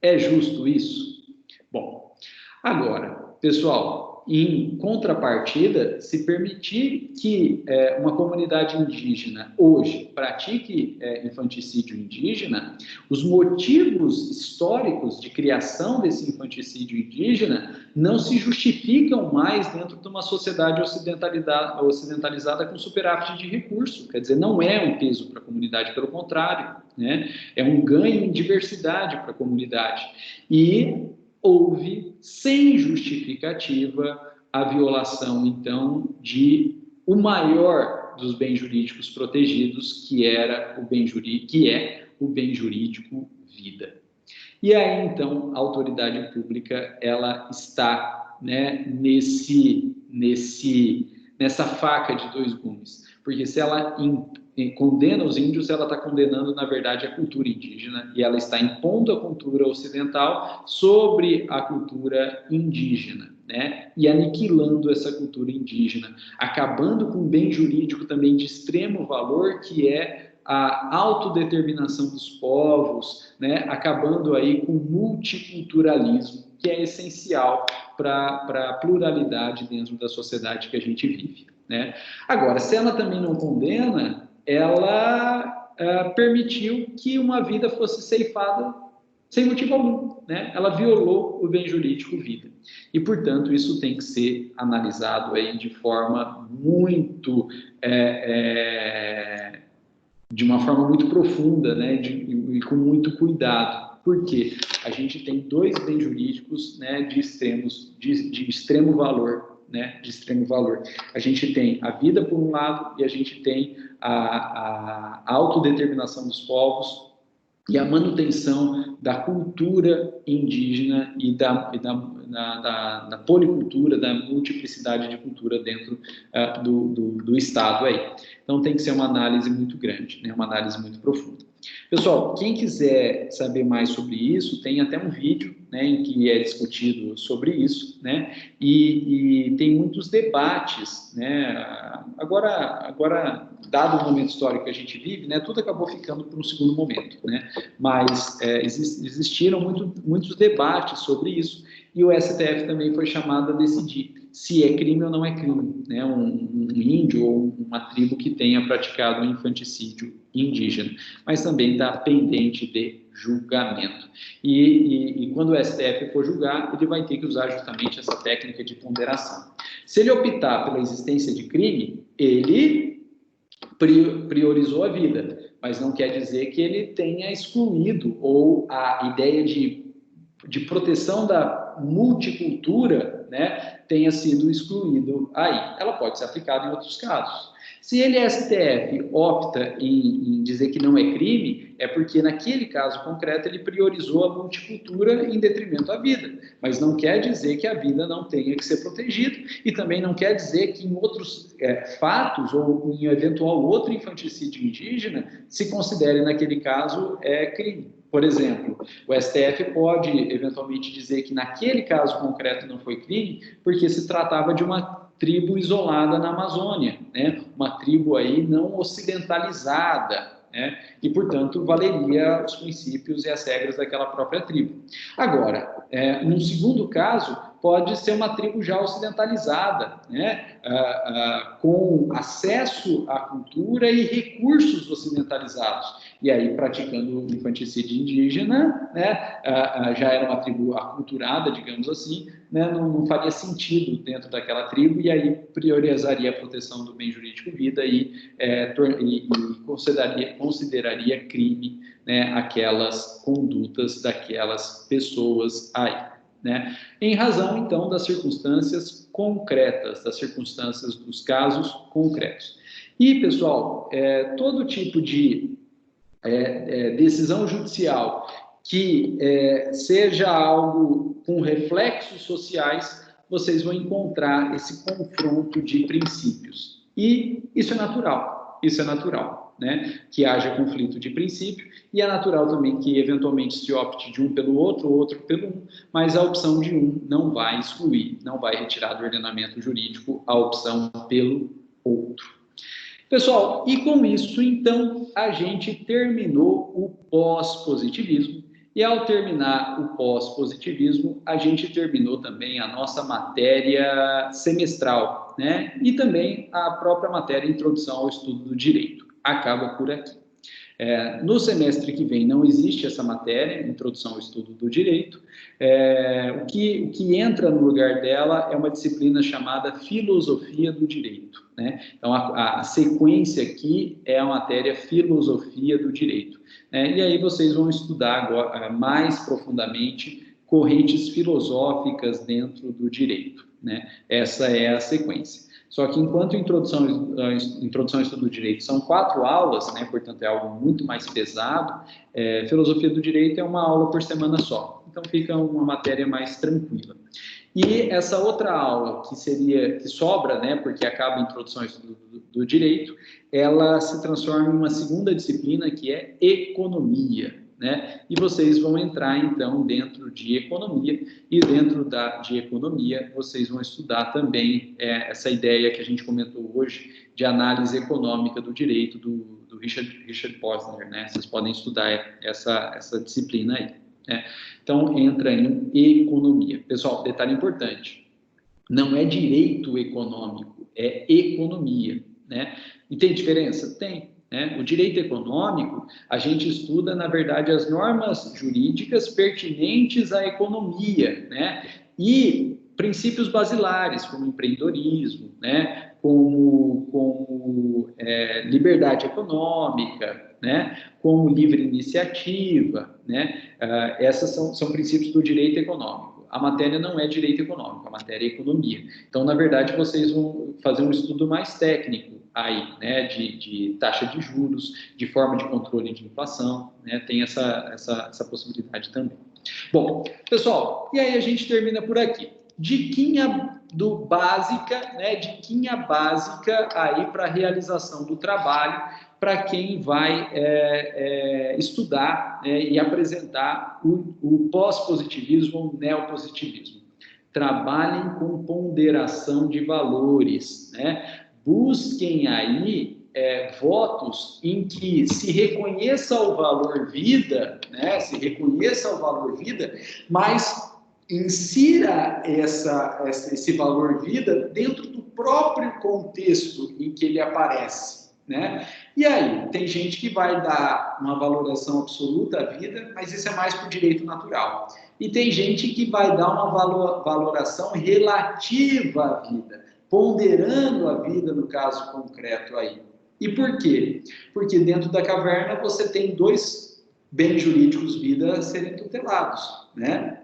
É justo isso? Bom, agora, pessoal, em contrapartida, se permitir que uma comunidade indígena hoje pratique infanticídio indígena, os motivos históricos de criação desse infanticídio indígena não se justificam mais dentro de uma sociedade ocidentalizada com superávit de recurso. Quer dizer, não é um peso para a comunidade, pelo contrário, né? É um ganho em diversidade para a comunidade. E houve, sem justificativa, a violação, então, de o maior dos bens jurídicos protegidos, que é o bem jurídico vida. E aí, então, a autoridade pública, ela está, né, nessa faca de dois gumes, porque se ela condena os índios, ela está condenando, na verdade, a cultura indígena, e ela está impondo a cultura ocidental sobre a cultura indígena, né? E aniquilando essa cultura indígena, acabando com um bem jurídico também de extremo valor, que é a autodeterminação dos povos, né? Acabando aí com o multiculturalismo, que é essencial para a pluralidade dentro da sociedade que a gente vive, né? Agora, se ela também não condena, ela permitiu que uma vida fosse ceifada sem motivo algum, né? Ela violou o bem jurídico vida. E, portanto, isso tem que ser analisado aí de forma muito... de uma forma muito profunda, né? E com muito cuidado. Por quê? A gente tem dois bens jurídicos, né, de extremo valor, né, de extremo valor. A gente tem a vida por um lado e a gente tem a autodeterminação dos povos e a manutenção da cultura indígena e da policultura, da multiplicidade de cultura dentro do Estado aí. Então tem que ser uma análise muito grande, né, uma análise muito profunda. Pessoal, quem quiser saber mais sobre isso, tem até um vídeo, né, em que é discutido sobre isso, né, e tem muitos debates, né, agora, dado o momento histórico que a gente vive, né, tudo acabou ficando para um segundo momento, né, mas existiram muitos debates sobre isso, e o STF também foi chamado a decidir se é crime ou não é crime, né? Um índio ou uma tribo que tenha praticado um infanticídio indígena, mas também está pendente de julgamento. E quando o STF for julgar, ele vai ter que usar justamente essa técnica de ponderação. Se ele optar pela existência de crime, ele priorizou a vida, mas não quer dizer que ele tenha excluído ou a ideia de proteção da multicultura, né, tenha sido excluído aí. Ela pode ser aplicada em outros casos. Se ele, STF, opta em dizer que não é crime, é porque naquele caso concreto ele priorizou a multicultura em detrimento à vida. Mas não quer dizer que a vida não tenha que ser protegida e também não quer dizer que em outros fatos ou em eventual outro infanticídio indígena se considere naquele caso crime. Por exemplo, o STF pode eventualmente dizer que naquele caso concreto não foi crime porque se tratava de uma tribo isolada na Amazônia, né? Uma tribo aí não ocidentalizada, né? E, portanto, valeria os princípios e as regras daquela própria tribo. Agora, num segundo caso, pode ser uma tribo já ocidentalizada, né? Com acesso à cultura e recursos ocidentalizados. E aí, praticando o infanticídio indígena, né? Já era uma tribo aculturada, digamos assim, né? Não faria sentido dentro daquela tribo, e aí priorizaria a proteção do bem jurídico vida e consideraria crime, né, aquelas condutas daquelas pessoas aí, né? Em razão, então, das circunstâncias concretas, das circunstâncias dos casos concretos. E, pessoal, todo tipo de decisão judicial que seja algo com reflexos sociais, vocês vão encontrar esse confronto de princípios. E isso é natural, né? Que haja conflito de princípio, e é natural também que eventualmente se opte de um pelo outro, outro pelo um, mas a opção de um não vai excluir, não vai retirar do ordenamento jurídico a opção pelo outro. Pessoal, e com isso, então, a gente terminou o pós-positivismo, e ao terminar o pós-positivismo, a gente terminou também a nossa matéria semestral, né? E também a própria matéria Introdução ao Estudo do Direito. Acaba por aqui. No semestre que vem não existe essa matéria, Introdução ao Estudo do Direito. O que entra no lugar dela é uma disciplina chamada Filosofia do Direito, né? Então, a sequência aqui é a matéria Filosofia do Direito, né? E aí vocês vão estudar agora, mais profundamente, correntes filosóficas dentro do direito, né? Essa é a sequência. Só que enquanto introdução ao estudo do direito são 4 aulas, né, portanto é algo muito mais pesado, filosofia do direito é uma aula por semana só, então fica uma matéria mais tranquila. E essa outra aula que sobra, né, porque acaba a introdução ao estudo do direito, ela se transforma em uma segunda disciplina que é economia, né? E vocês vão entrar, então, dentro de economia, e dentro de economia vocês vão estudar também essa ideia que a gente comentou hoje de análise econômica do direito do Richard Posner, né? Vocês podem estudar essa disciplina aí, né? Então, entra em economia. Pessoal, detalhe importante, não é direito econômico, é economia, né? E tem diferença? Tem. O direito econômico, a gente estuda, na verdade, as normas jurídicas pertinentes à economia, né? E princípios basilares, como empreendedorismo, né? Como liberdade econômica, né? Como livre iniciativa, né? Essas são princípios do direito econômico. A matéria não é direito econômico, a matéria é economia. Então, na verdade, vocês vão fazer um estudo mais técnico aí, né, de taxa de juros, de forma de controle de inflação, né, tem essa possibilidade também. Bom, pessoal, e aí a gente termina por aqui. Diquinha básica, né, diquinha básica aí para a realização do trabalho, para quem vai estudar, né, e apresentar o pós-positivismo ou neopositivismo. Trabalhem com ponderação de valores, né? Busquem aí votos em que se reconheça o valor vida, né? Se reconheça o valor vida, mas insira esse valor vida dentro do próprio contexto em que ele aparece, né? E aí, tem gente que vai dar uma valoração absoluta à vida, mas isso é mais para o direito natural. E tem gente que vai dar uma valoração relativa à vida, ponderando a vida no caso concreto aí. E por quê? Porque dentro da caverna você tem 2 bens jurídicos vida a serem tutelados, né?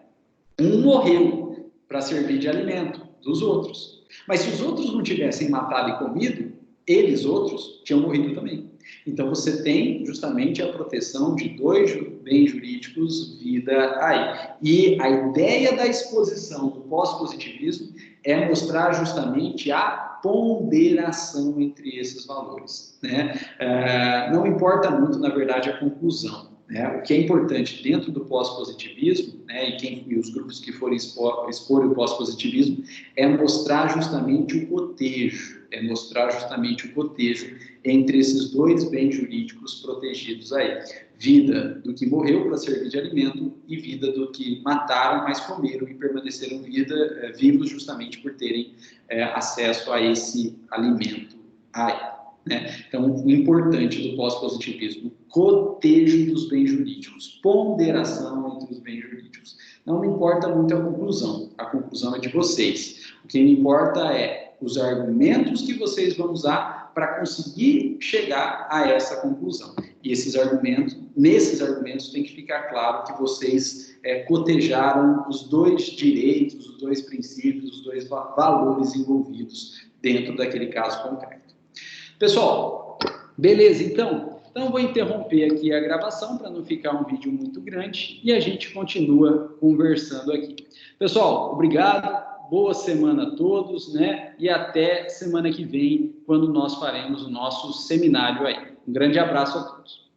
Um morreu para servir de alimento dos outros. Mas se os outros não tivessem matado e comido, eles outros tinham morrido também. Então você tem justamente a proteção de 2 bens jurídicos vida aí. E a ideia da exposição do pós-positivismo é mostrar justamente a ponderação entre esses valores, né? Não importa muito, na verdade, a conclusão, né? O que é importante dentro do pós-positivismo, né, e os grupos que forem expor o pós-positivismo, é mostrar justamente o cotejo, é mostrar justamente o cotejo entre esses dois bens jurídicos protegidos aí. Vida do que morreu para servir de alimento e vida do que mataram, mas comeram e permaneceram vivos justamente por terem acesso a esse alimento aí. Né? Então, o importante do pós-positivismo, cotejo dos bens jurídicos, ponderação entre os bens jurídicos. Não me importa muito a conclusão é de vocês. O que me importa é os argumentos que vocês vão usar para conseguir chegar a essa conclusão. E nesses argumentos tem que ficar claro que vocês cotejaram os dois direitos, os dois princípios, os dois valores envolvidos dentro daquele caso concreto. Pessoal, beleza, então vou interromper aqui a gravação para não ficar um vídeo muito grande e a gente continua conversando aqui. Pessoal, obrigado, boa semana a todos, né? E até semana que vem, quando nós faremos o nosso seminário aí. Um grande abraço a todos.